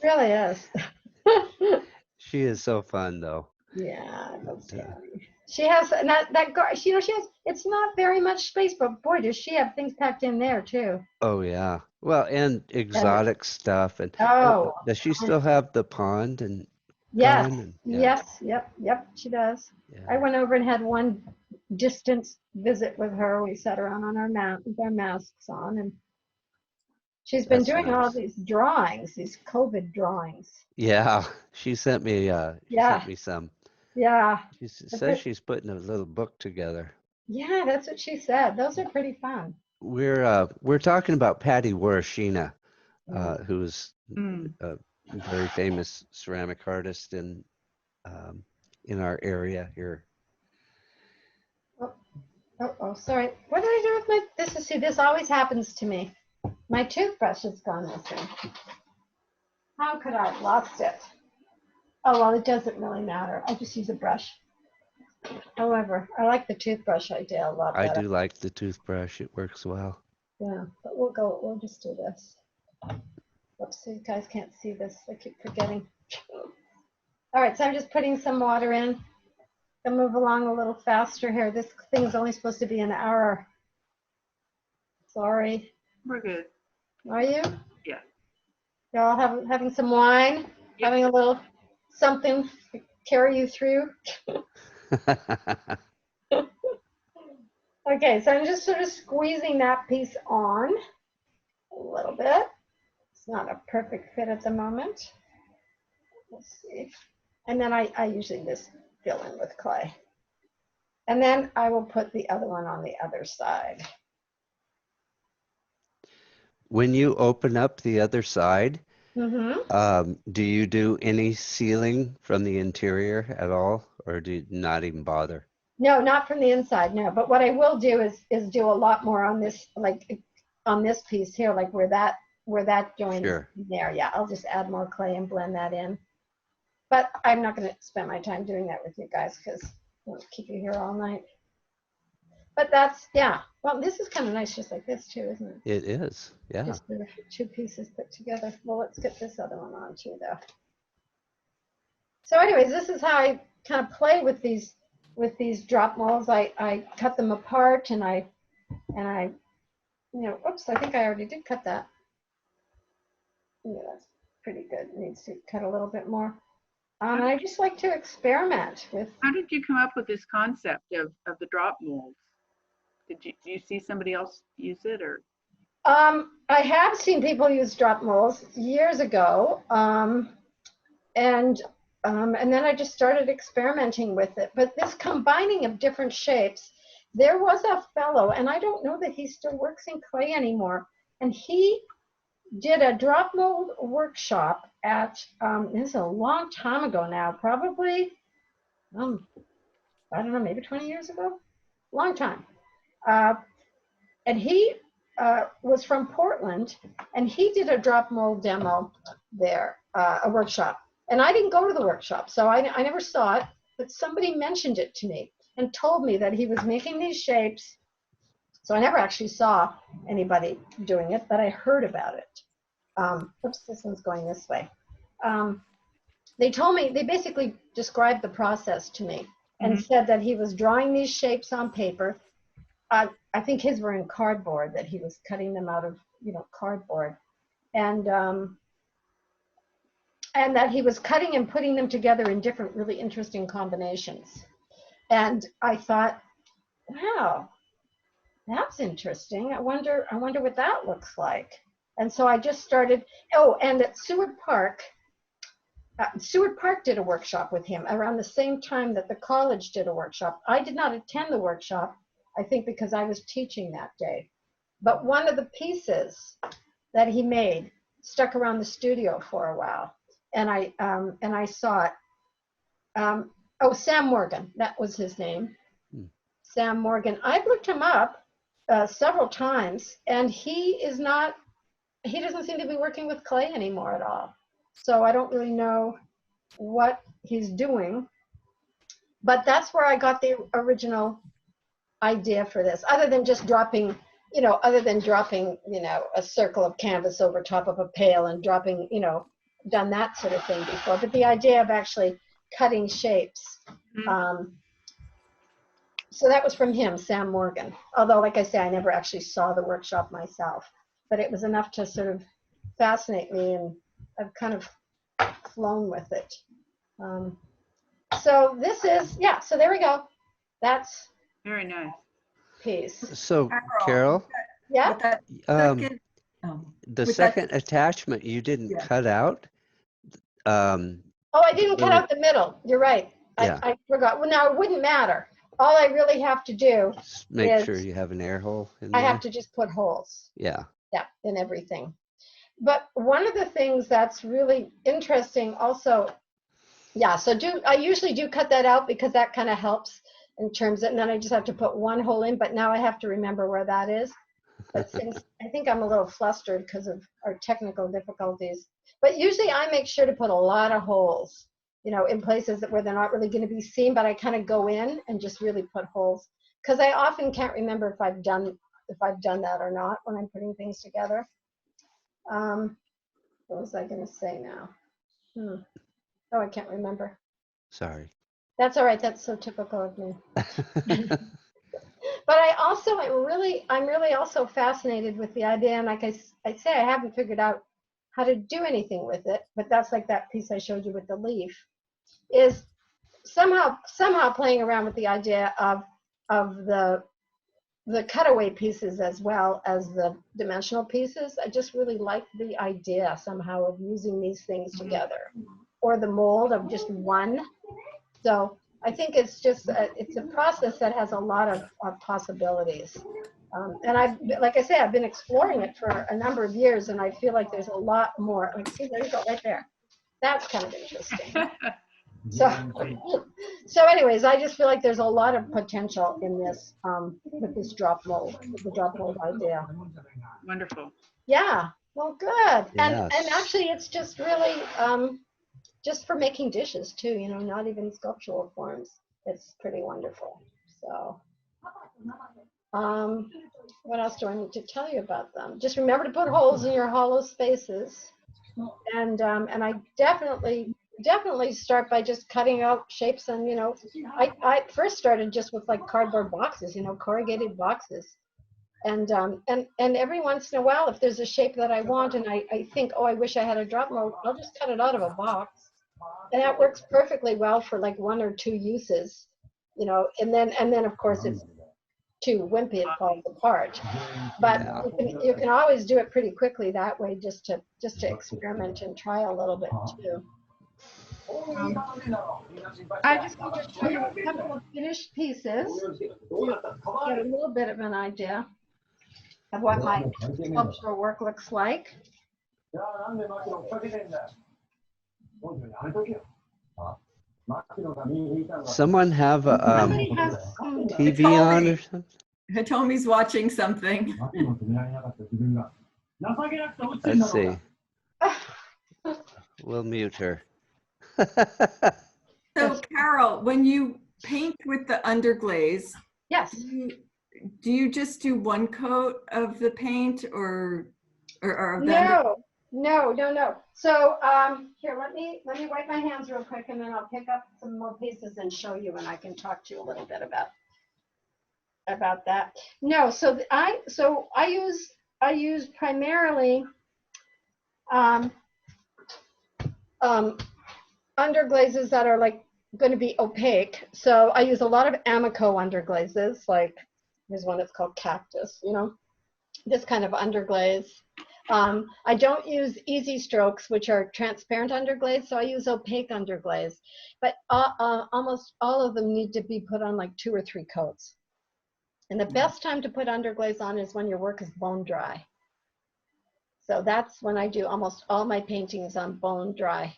Really is. She is so fun though. Yeah, that's But, funny. She has that garden. She has. It's not very much space, but boy, does she have things packed in there too. oh yeah. Well, and exotic stuff. And Oh, does she still have the pond and yes, going? And, yes, yep, she does. yeah. I went over and had one distance visit with her. We sat around on our mat with our masks on, and she's been That's doing all nice. these drawings, these COVID drawings. Yeah, she sent me some. Yeah, She says she's putting a little book together. yeah, that's what she said. Those are pretty fun. We're talking about Patty Warashina, Yeah. who's a very famous ceramic artist in our area here. Oh, sorry. What did I do with my, this always happens to me. My toothbrush has gone missing. How could I have lost it? Oh, well, it doesn't really matter. I just use a brush. However, I like the toothbrush idea a lot I better. do like the toothbrush. It works well. Yeah, but we'll just do this. Whoops, you guys can't see this. I keep forgetting. All right, so I'm just putting some water in. I'll move along a little faster here. This thing's only supposed to be an hour. Sorry. We're good. Are you? Yeah. Y'all having some wine? Yep. Having a little something to carry you through? Okay, so I'm just sort of squeezing that piece on a little bit. It's not a perfect fit at the moment. Let's see. And then I usually just fill in with clay. And then I will put the other one on the other side. When you open up the other side, Mm-hmm. do you do any sealing from the interior at all, or do you not even bother? No, not from the inside, no. But what I will do is do a lot more on this, like on this piece here, like where that joins Sure. there. Yeah, I'll just add more clay and blend that in. But I'm not going to spend my time doing that with you guys because I'll keep you here all night. But that's, yeah. Well, this is kind of nice just like this too, isn't it? It is, yeah. Just the two pieces put together. Well, let's get this other one on too, though. So anyways, this is how I kind of play with these drop molds. I cut them apart and I oops, I think I already did cut that. Yeah, that's pretty good. Needs to cut a little bit more. And I just like to experiment with. How did you come up with this concept of the drop molds? Do you see somebody else use it, or? I have seen people use drop molds years ago, and then I just started experimenting with it. But this combining of different shapes, there was a fellow, and I don't know that he still works in clay anymore, and he did a drop mold workshop at, this is a long time ago now, probably, I don't know, maybe 20 years ago, long time. And he was from Portland, and he did a drop mold demo there, a workshop. And I didn't go to the workshop, so I never saw it, but somebody mentioned it to me and told me that he was making these shapes. So I never actually saw anybody doing it, but I heard about it. Oops, this one's going this way. They told me, they basically described the process to me and said that he was drawing these shapes on paper. I think his were in cardboard, that he was cutting them out of, cardboard. And that he was cutting and putting them together in different really interesting combinations. And I thought, wow, that's interesting. I wonder what that looks like. And so I just started, and at Seward Park did a workshop with him around the same time that the college did a workshop. I did not attend the workshop, I think because I was teaching that day. But one of the pieces that he made stuck around the studio for a while. And I saw it. Sam Morgan, that was his name. Sam Morgan. I've looked him up several times, and he doesn't seem to be working with clay anymore at all. So I don't really know what he's doing, but that's where I got the original idea for this, other than dropping a circle of canvas over top of a pail and dropping, done that sort of thing before. But the idea of actually cutting shapes. So that was from him, Sam Morgan. Although, like I say, I never actually saw the workshop myself, but it was enough to sort of fascinate me, and I've kind of flown with it. So this is, so there we go. That's Very nice. piece. So, Carol, Yeah. With that second, the with second attachment you didn't cut out. I didn't cut out the middle. You're right. Yeah. I forgot. Well, now it wouldn't matter. All I really have to do Just make is sure you have an air hole in I there. have to just put holes. Yeah. Yeah, in everything. But one of the things that's really interesting also, so I usually do cut that out because that kind of helps in terms of, and then I just have to put one hole in, but now I have to remember where that is. But since I think I'm a little flustered because of our technical difficulties, but usually I make sure to put a lot of holes, in places where they're not really going to be seen, but I kind of go in and just really put holes, because I often can't remember if I've done if I've done that or not when I'm putting things together. What was I going to say now? Oh, I can't remember. Sorry. That's all right. That's so typical of me. But I'm really also fascinated with the idea. And like I say, I haven't figured out how to do anything with it. But that's like that piece I showed you with the leaf, is somehow playing around with the idea of the cutaway pieces as well as the dimensional pieces. I just really like the idea somehow of using these things together, or the mold of just one. So I think it's just it's a process that has a lot of possibilities. And like I say, I've been exploring it for a number of years, and I feel like there's a lot more. Like, see, there you go, right there. That's kind of interesting. So anyways, I just feel like there's a lot of potential in this with this drop mold, with the drop mold idea. Wonderful. Yeah, well, good. Yes. And actually, it's just really just for making dishes too. You know, not even sculptural forms. It's pretty wonderful. So, what else do I need to tell you about them? Just remember to put holes in your hollow spaces, and I definitely start by just cutting out shapes. And you know, I first started just with like cardboard boxes, you know, corrugated boxes. And every once in a while, if there's a shape that I want and I think, oh, I wish I had a drop mold, I'll just cut it out of a box. And that works perfectly well for like 1 or 2 uses, you know, and then of course it's too wimpy, it falls apart. But you can always do it pretty quickly that way, just to experiment and try a little bit too. I just want to show you a couple of finished pieces, get a little bit of an idea of what my sculptural work looks like. Someone have a Somebody has some TV on or something? Hitomi's watching something. Let's see. We'll mute her. So Carol, when you paint with the underglaze, Yes. do you just do 1 coat of the paint or of the No. So here, let me wipe my hands real quick, and then I'll pick up some more pieces and show you, and I can talk to you a little bit about that. No, so I use primarily underglazes that are like going to be opaque. So I use a lot of Amico underglazes. Like there's one that's called Cactus, you know, this kind of underglaze. I don't use easy strokes, which are transparent underglaze, so I use opaque underglaze. But almost all of them need to be put on like 2 or 3 coats. And the best time to put underglaze on is when your work is bone dry. So that's when I do almost all my paintings on bone dry.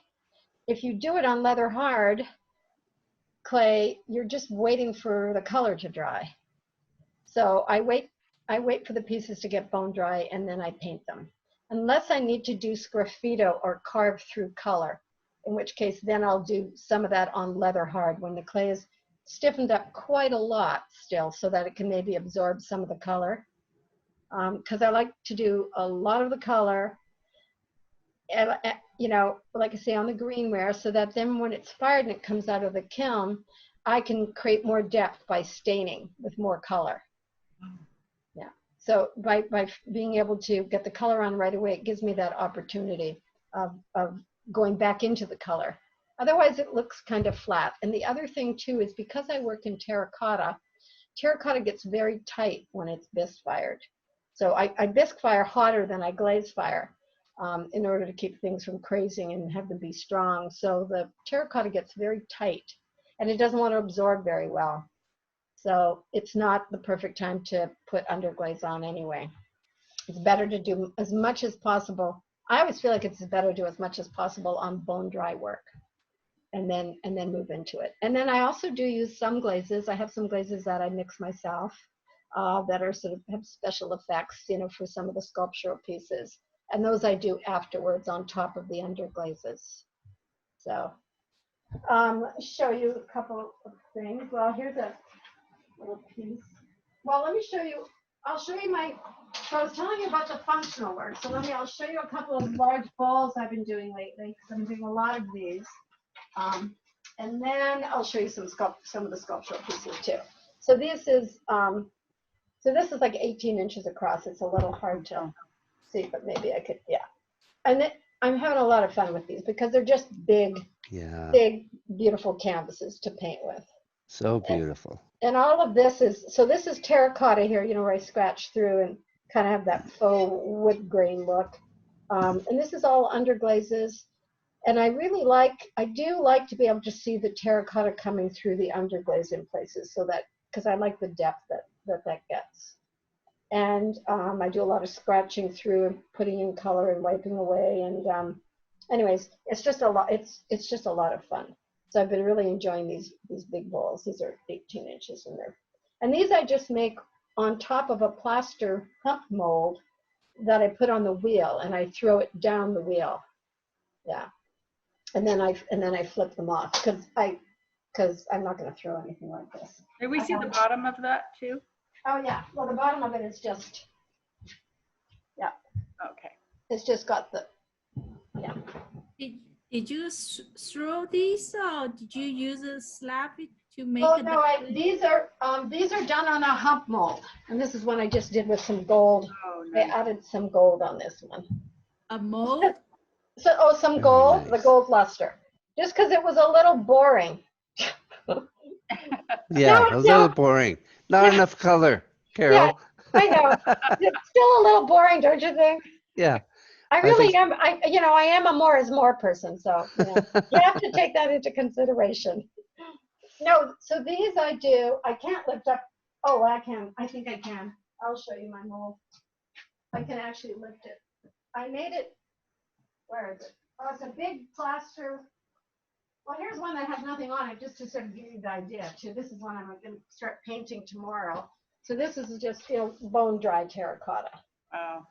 If you do it on leather hard clay, you're just waiting for the color to dry. So I wait for the pieces to get bone dry, and then I paint them. Unless I need to do sgraffito or carve through color, in which case then I'll do some of that on leather hard when the clay is stiffened up quite a lot still, so that it can maybe absorb some of the color. Because I like to do a lot of the color, you know, like I say, on the greenware, so that then when it's fired and it comes out of the kiln, I can create more depth by staining with more color. Yeah. So by being able to get the color on right away, it gives me that opportunity of going back into the color. Otherwise, it looks kind of flat. And the other thing too is because I work in terracotta gets very tight when it's bisque fired. So I bisque fire hotter than I glaze fire in order to keep things from crazing and have them be strong. So the terracotta gets very tight, and it doesn't want to absorb very well. So it's not the perfect time to put underglaze on anyway. It's better to do as much as possible. I always feel like it's better to do as much as possible on bone dry work, and then move into it. And then I also do use some glazes. I have some glazes that I mix myself that are sort of have special effects, you know, for some of the sculptural pieces. And those I do afterwards on top of the underglazes. So show you a couple of things. Well, here's a little piece. Well, let me show you I'll show you so I was telling you about the functional work. So I'll show you a couple of large balls I've been doing lately, because I'm doing a lot of these. And then I'll show you some of the sculptural pieces too. So this is like 18 inches across. It's a little hard to see, but maybe I could, yeah. And I'm having a lot of fun with these because they're just big, beautiful canvases to paint with. So beautiful. And all of this is terracotta here, where I scratch through and kind of have that faux wood grain look. And this is all underglazes. And I do like to be able to see the terracotta coming through the underglaze in places, because I like the depth that gets. And I do a lot of scratching through and putting in color and wiping away. And anyways, it's just a lot. It's just a lot of fun. So I've been really enjoying these big balls. These are 18 inches in there. And these I just make on top of a plaster hump mold that I put on the wheel, and I throw it down the wheel. Yeah. And then I flip them off because I'm not going to throw anything like this. Did we see the bottom of that too? Oh yeah. Well, the bottom of it is just, yeah. Okay. It's just got the, yeah. Did you throw these, or did you use a slab to make? Oh no, these are done on a hump mold, and this is one I just did with some gold. Oh, I nice. added some gold on this one. A mold? So some gold, nice. the gold luster, just because it was a little boring. Yeah, No, a little boring. Not enough color, Carol. I know. It's still a little boring, don't you think? Yeah. I really think- am. I am a more is more person, so you have to take that into consideration. No, so these I do. I can't lift up. Oh, I can. I think I can. I'll show you my mold. I can actually lift it. I made it. Where is it? Oh, it's a big plaster. Well, here's one that has nothing on it, just to sort of give you the idea too. This is one I'm going to start painting tomorrow. So this is just bone dry terracotta. Oh,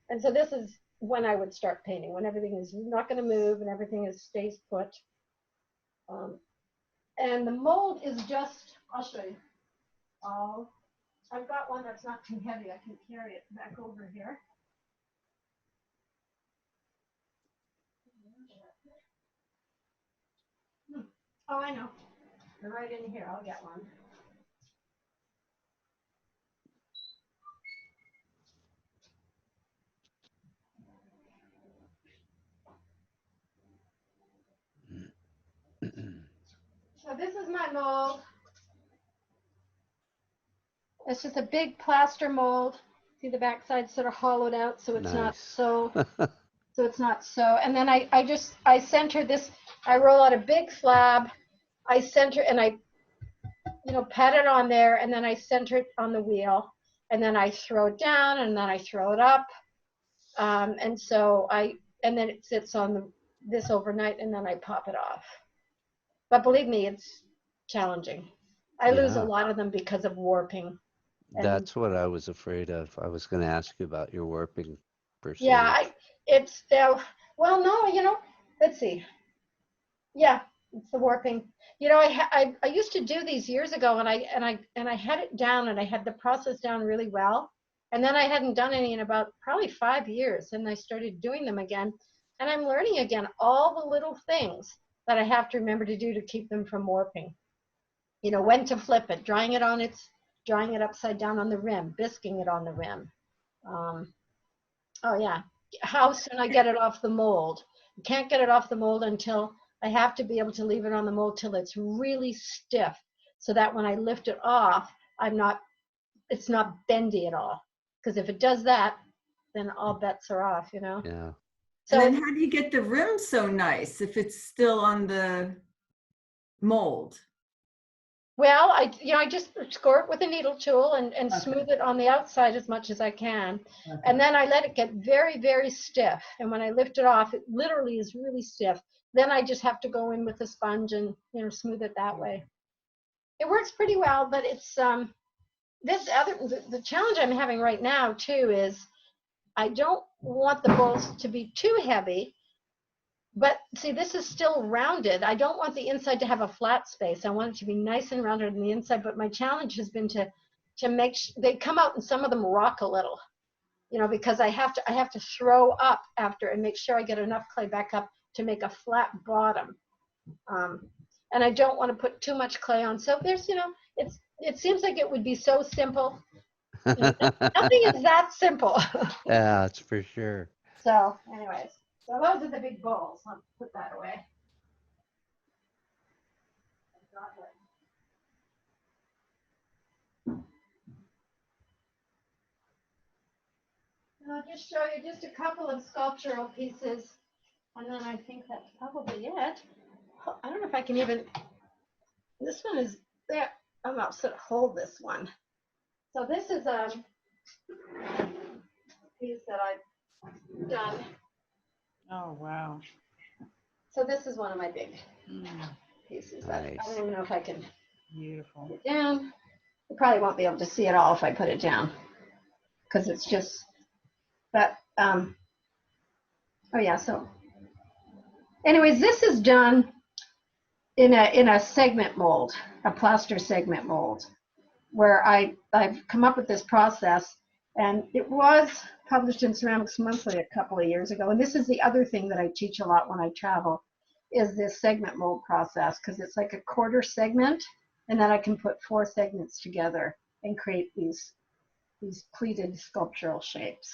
And so this is when I would start painting, when everything is not going to move and everything stays put. And the mold is just, I'll show you. Oh, I've got one that's not too heavy. I can carry it back over here. Oh, I know. They're right in here. I'll get one. So this is my mold. It's just a big plaster mold. See the backside sort of hollowed out, so it's not Nice. so. So it's not so. And then I center this. I roll out a big slab. I center and I, pat it on there, and then I center it on the wheel, and then I throw it down, and then I throw it up, and then it sits on this overnight, and then I pop it off. But believe me, it's challenging. I lose a Yeah. lot of them because of warping. And That's what I was afraid of. I was going to ask you about your warping percentage. yeah, it's well, no, let's see. Yeah, it's the warping. I used to do these years ago, and I had it down, and I had the process down really well. And then I hadn't done any in about probably 5 years, and I started doing them again. And I'm learning again all the little things that I have to remember to do to keep them from warping. When to flip it, drying it upside down on the rim, bisquing it on the rim. Oh yeah, how soon I get it off the mold. I can't get it off the mold until I have to be able to leave it on the mold till it's really stiff, so that when I lift it off, it's not bendy at all. Because if it does that, then all bets are off, Yeah. So And then how do you get the rim so nice if it's still on the mold? well, I just score it with a needle tool and Okay. smooth it on the outside as much as I can. Okay. And then I let it get very, very stiff. And when I lift it off, it literally is really stiff. Then I just have to go in with a sponge and smooth it that way. It works pretty well, but it's the challenge I'm having right now too is I don't want the bowls to be too heavy. But see, this is still rounded. I don't want the inside to have a flat space. I want it to be nice and rounded on the inside. But my challenge has been to to make, they come out and some of them rock a little, you know, because I have to throw up after and make sure I get enough clay back up to make a flat bottom. And I don't want to put too much clay on. So there's, you know, it seems like it would be so simple. Nothing is that simple. Yeah, it's for sure. So anyways, so those are the big bowls. I'll put that away. And I'll just show you just a couple of sculptural pieces, and then I think that's probably it. I don't know if I can even, this one is there. I'm not sort of hold this one. So this is a piece that I've done. Oh, wow. So this is one of my big Mm, pieces. That I Nice. don't even know if I can beautiful. put it down. You probably won't be able to see it all if I put it down, because it's just, but, oh yeah, so anyways, this is done in a segment mold, a plaster segment mold, where I've come up with this process, and it was published in Ceramics Monthly a couple of years ago. And this is the other thing that I teach a lot when I travel, is this segment mold process, because it's like a quarter segment, and then I can put 4 segments together and create these pleated sculptural shapes.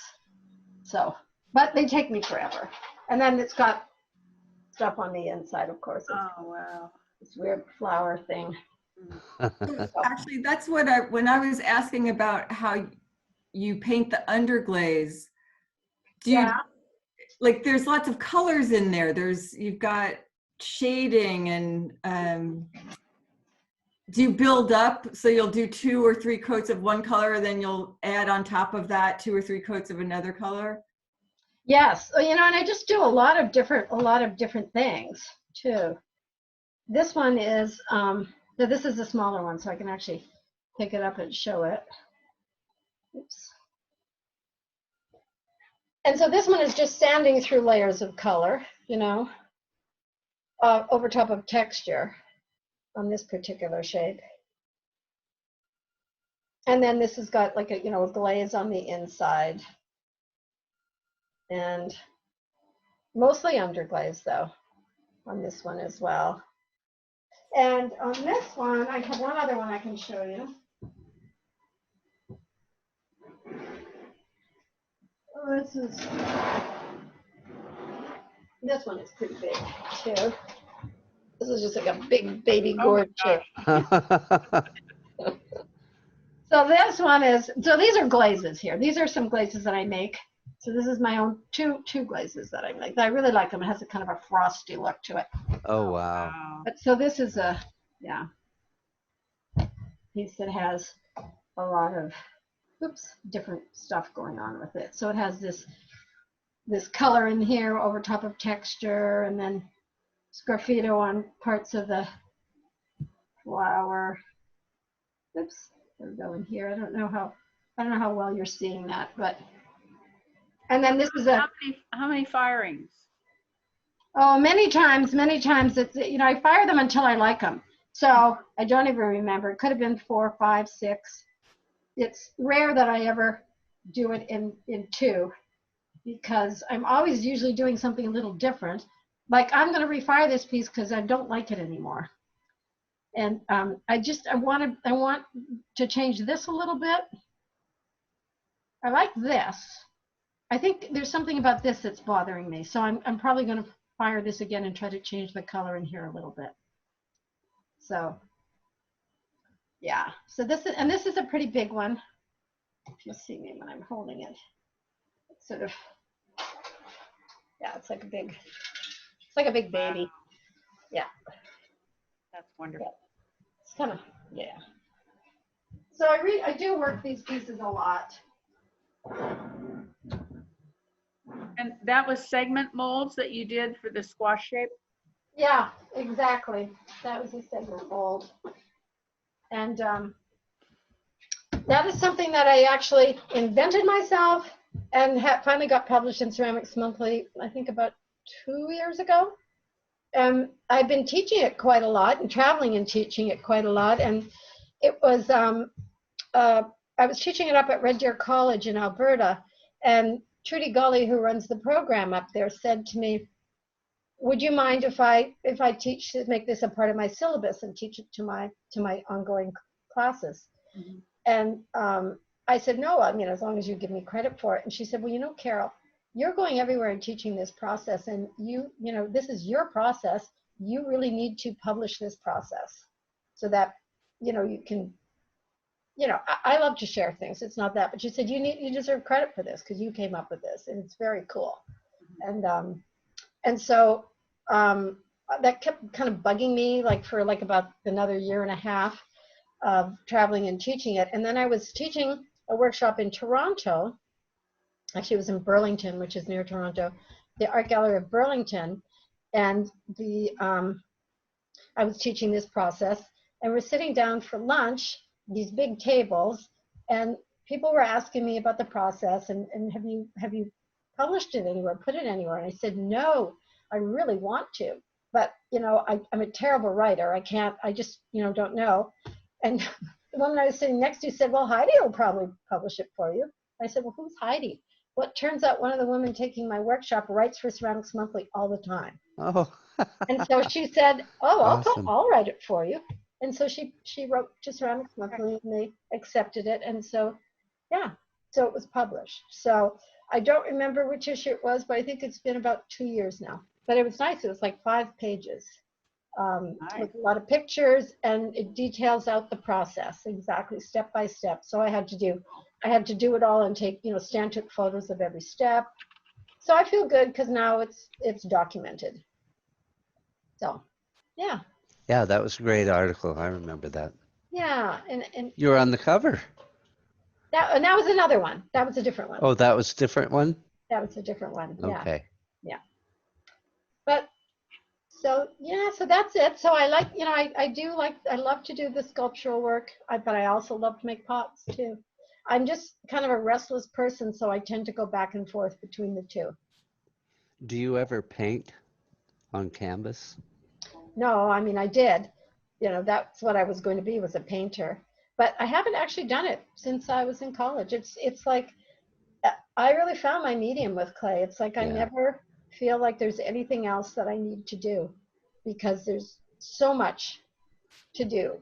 So, but they take me forever. And then it's got stuff on the inside, of course. It's Oh, wow. this weird flower thing. Actually, that's what when I was asking about how you paint the underglaze, do you, Yeah. like, there's lots of colors in there. You've got shading and, do you build up? So you'll do 2 or 3 coats of one color, then you'll add on top of that 2 or 3 coats of another color? Yes, you know, and I just do a lot of different things too. This one is, so this is a smaller one, so I can actually pick it up and show it. Oops. And so this one is just sanding through layers of color, you know, over top of texture on this particular shape. And then this has got like a, you know, a glaze on the inside. And mostly underglaze though, on this one as well. And on this one, I have one other one I can show you. Oh, this one is pretty big too. This is just like a big baby Oh my gourd shape. gosh. So this one is, so these are glazes here. These are some glazes that I make. So this is my own two glazes that I make. I really like them. It has a kind of a frosty look to it. Oh, wow. Wow. But so this is a, yeah, piece that has a lot of, oops, different stuff going on with it. So it has this color in here over top of texture, and then sgraffito on parts of the flower. Oops, there we go in here. I don't know how well you're seeing that, but, and then this is a, How many firings? oh, many times it's, you know, I fire them until I like them. So I don't even remember. It could have been 4, 5, 6. It's rare that I ever do it in 2, because I'm always usually doing something a little different. Like I'm going to refire this piece because I don't like it anymore. And I want to change this a little bit. I like this. I think there's something about this that's bothering me. So I'm probably going to fire this again and try to change the color in here a little bit. So yeah, so this is a pretty big one. If you see me when I'm holding it, it's sort of, yeah, it's like a big baby. Yeah. That's wonderful. It's kind of, yeah. So I do work these pieces a lot. And that was segment molds that you did for the squash shape? Yeah, exactly. That was a segment mold. And that is something that I actually invented myself and finally got published in Ceramics Monthly, I think about 2 years ago. I've been teaching it quite a lot and traveling and teaching it quite a lot. And it was I was teaching it up at Red Deer College in Alberta, and Trudy Gully, who runs the program up there, said to me, would you mind if I teach, make this a part of my syllabus and teach it to my ongoing classes? Mhm. And I said, no, I mean, as long as you give me credit for it. And she said, well, you know, Carol, you're going everywhere and teaching this process, and you know, this is your process. You really need to publish this process so that, you know, you can, you know, I love to share things. It's not that, but she said, you deserve credit for this because you came up with this, and it's very cool. And so that kept kind of bugging me, like for like about another year and a half of traveling and teaching it. And then I was teaching a workshop in Toronto. Actually, it was in Burlington, which is near Toronto, the Art Gallery of Burlington. And I was teaching this process, and we're sitting down for lunch, these big tables, and people were asking me about the process, and have you published it anywhere, put it anywhere? And I said, no, I really want to, but you know, I'm a terrible writer. I just, you know, don't know. And the woman I was sitting next to said, well, Heidi will probably publish it for you. I said, well, who's Heidi? Well, it turns out one of the women taking my workshop writes for Ceramics Monthly all the time. Oh, And so she said, oh, awesome. I'll write it for you. And so she wrote to Ceramics Monthly, and they accepted it. And so, yeah, so it was published. So I don't remember which issue it was, but I think it's been about 2 years now. But it was nice. It was like 5 pages with a lot of pictures, and it details out the process exactly step by step. So I had to do it all and take, you know, Stan took photos of every step. So I feel good because now it's documented. So, yeah. Yeah, that was a great article. I remember that. Yeah, and You were on the cover. that was another one. That was a different one. Oh, that was a different one? That was a different one. Yeah. Okay. But so yeah, so that's it. So I like, you know, I love to do the sculptural work, but I also love to make pots too. I'm just kind of a restless person, so I tend to go back and forth between the two. Do you ever paint on canvas? No, I mean, I did. You know, that's what I was going to be, was a painter. But I haven't actually done it since I was in college. It's like I really found my medium with clay. It's like I Yeah. never feel like there's anything else that I need to do, because there's so much to do.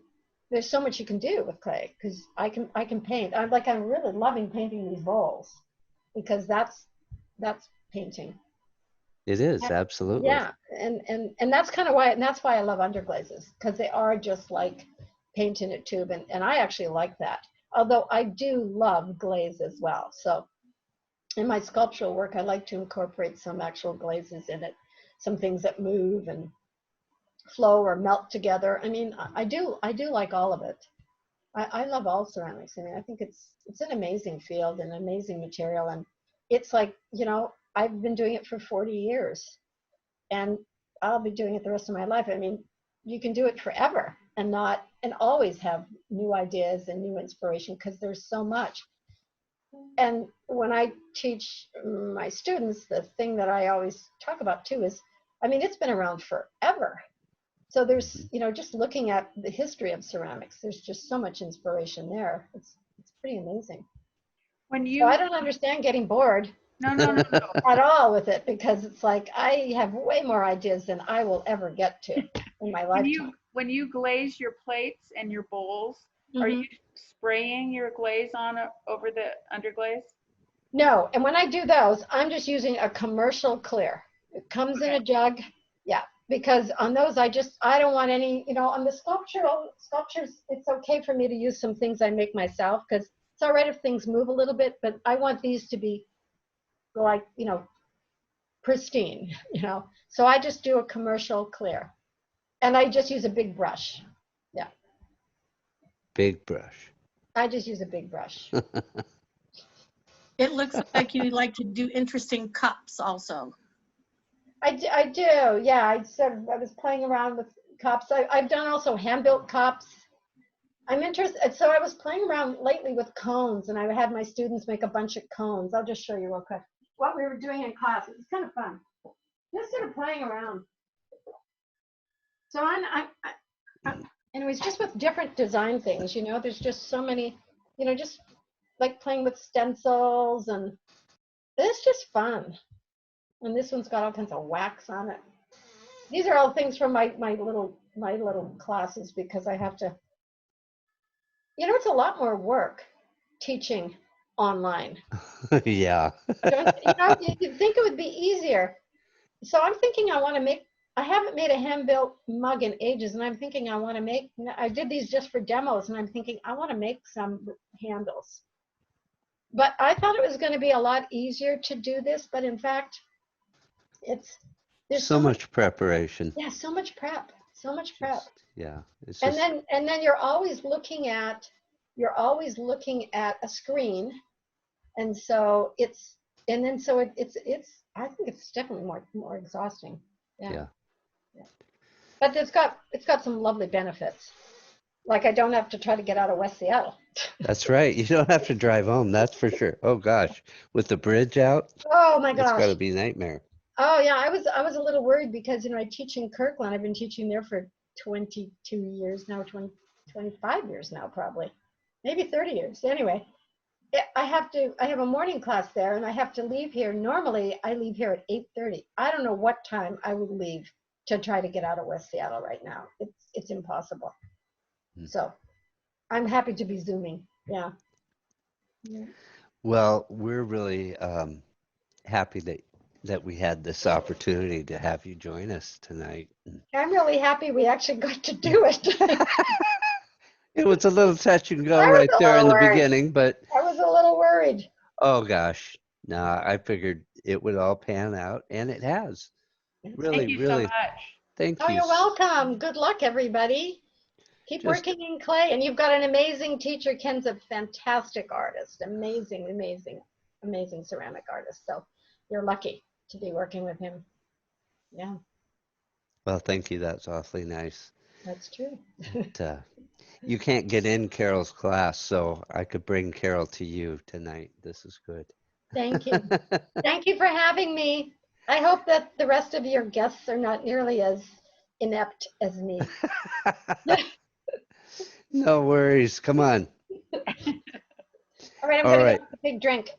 There's so much you can do with clay, because I can paint. I'm really loving painting these bowls, because that's painting. It is, absolutely. Yeah, and that's kind of why, and that's why I love underglazes, because they are just like paint in a tube, and I actually like that. Although I do love glaze as well. So in my sculptural work, I like to incorporate some actual glazes in it, some things that move and flow or melt together. I mean, I do like all of it. I love all ceramics. I mean, I think it's an amazing field, an amazing material, and it's like, you know, I've been doing it for 40 years. And I'll be doing it the rest of my life. I mean, you can do it forever and always have new ideas and new inspiration, because there's so much. And when I teach my students, the thing that I always talk about too is, I mean, it's been around forever. So there's, you know, just looking at the history of ceramics, there's just so much inspiration there. It's pretty amazing. When So you, I don't understand getting bored no. at all with it, because it's like I have way more ideas than I will ever get to in my lifetime. When you glaze your plates and your bowls, are you spraying your glaze on over the underglaze? No, and when I do those, I'm just using a commercial clear. It comes in a jug, yeah, because on those I don't want any, you know, on the sculptures, it's okay for me to use some things I make myself, because it's all right if things move a little bit, but I want these to be like, you know, pristine, you know. So I just do a commercial clear, and I just use a big brush. Yeah. Big brush. I just use a big brush. It looks like you like to do interesting cups also. I do. Yeah. I was playing around with cups. I've done also hand-built cups. I'm interested. So I was playing around lately with cones, and I had my students make a bunch of cones. I'll just show you real quick what we were doing in class. It was kind of fun. Just sort of playing around. So anyways, just with different design things, you know, there's just so many you know, just like playing with stencils, and it's just fun. And this one's got all kinds of wax on it. These are all things from my little classes, because I have to, you know, it's a lot more work teaching online. Yeah. You know, you'd think it would be easier. So I'm thinking I haven't made a hand-built mug in ages, and I'm thinking I did these just for demos, and I'm thinking I want to make some handles. But I thought it was going to be a lot easier to do this, but in fact, there's So much preparation. Yeah, so much prep, so much prep. Yeah. It's And just, then you're always looking at a screen, and so it's I think it's definitely more exhausting. yeah. But it's got some lovely benefits. Like I don't have to try to get out of West Seattle. That's right. You don't have to drive home, that's for sure. Oh gosh, with the bridge out, Oh my it's got to gosh. be a nightmare. Oh yeah, I was a little worried because, you know, I teach in Kirkland. I've been teaching there for 22 years now, 25 years now, probably, maybe 30 years. Anyway, I have a morning class there, and I have to leave here. Normally, I leave here at 8:30. I don't know what time I would leave to try to get out of West Seattle right now. It's impossible. So I'm happy to be Zooming. Yeah. Well, we're really happy that we had this opportunity to have you join us tonight. I'm really happy we actually got to do it. It was a little touch and go I was right a there in little the worried. beginning, but I was a little worried. oh gosh, no, I figured it would all pan out, and it has. Really, Thank you so really, much. thank Oh, you. you're welcome. Good luck, everybody. Keep Just- working in clay, and you've got an amazing teacher. Ken's a fantastic artist, amazing ceramic artist. So you're lucky to be working with him. Yeah, Well, thank you. That's awfully nice. that's true. But, you can't get in Carol's class, so I could bring Carol to you tonight. This is good. Thank you. Thank you for having me. I hope that the rest of your guests are not nearly as inept as me. No worries. Come on. All right, I'm All going to right. get a big drink.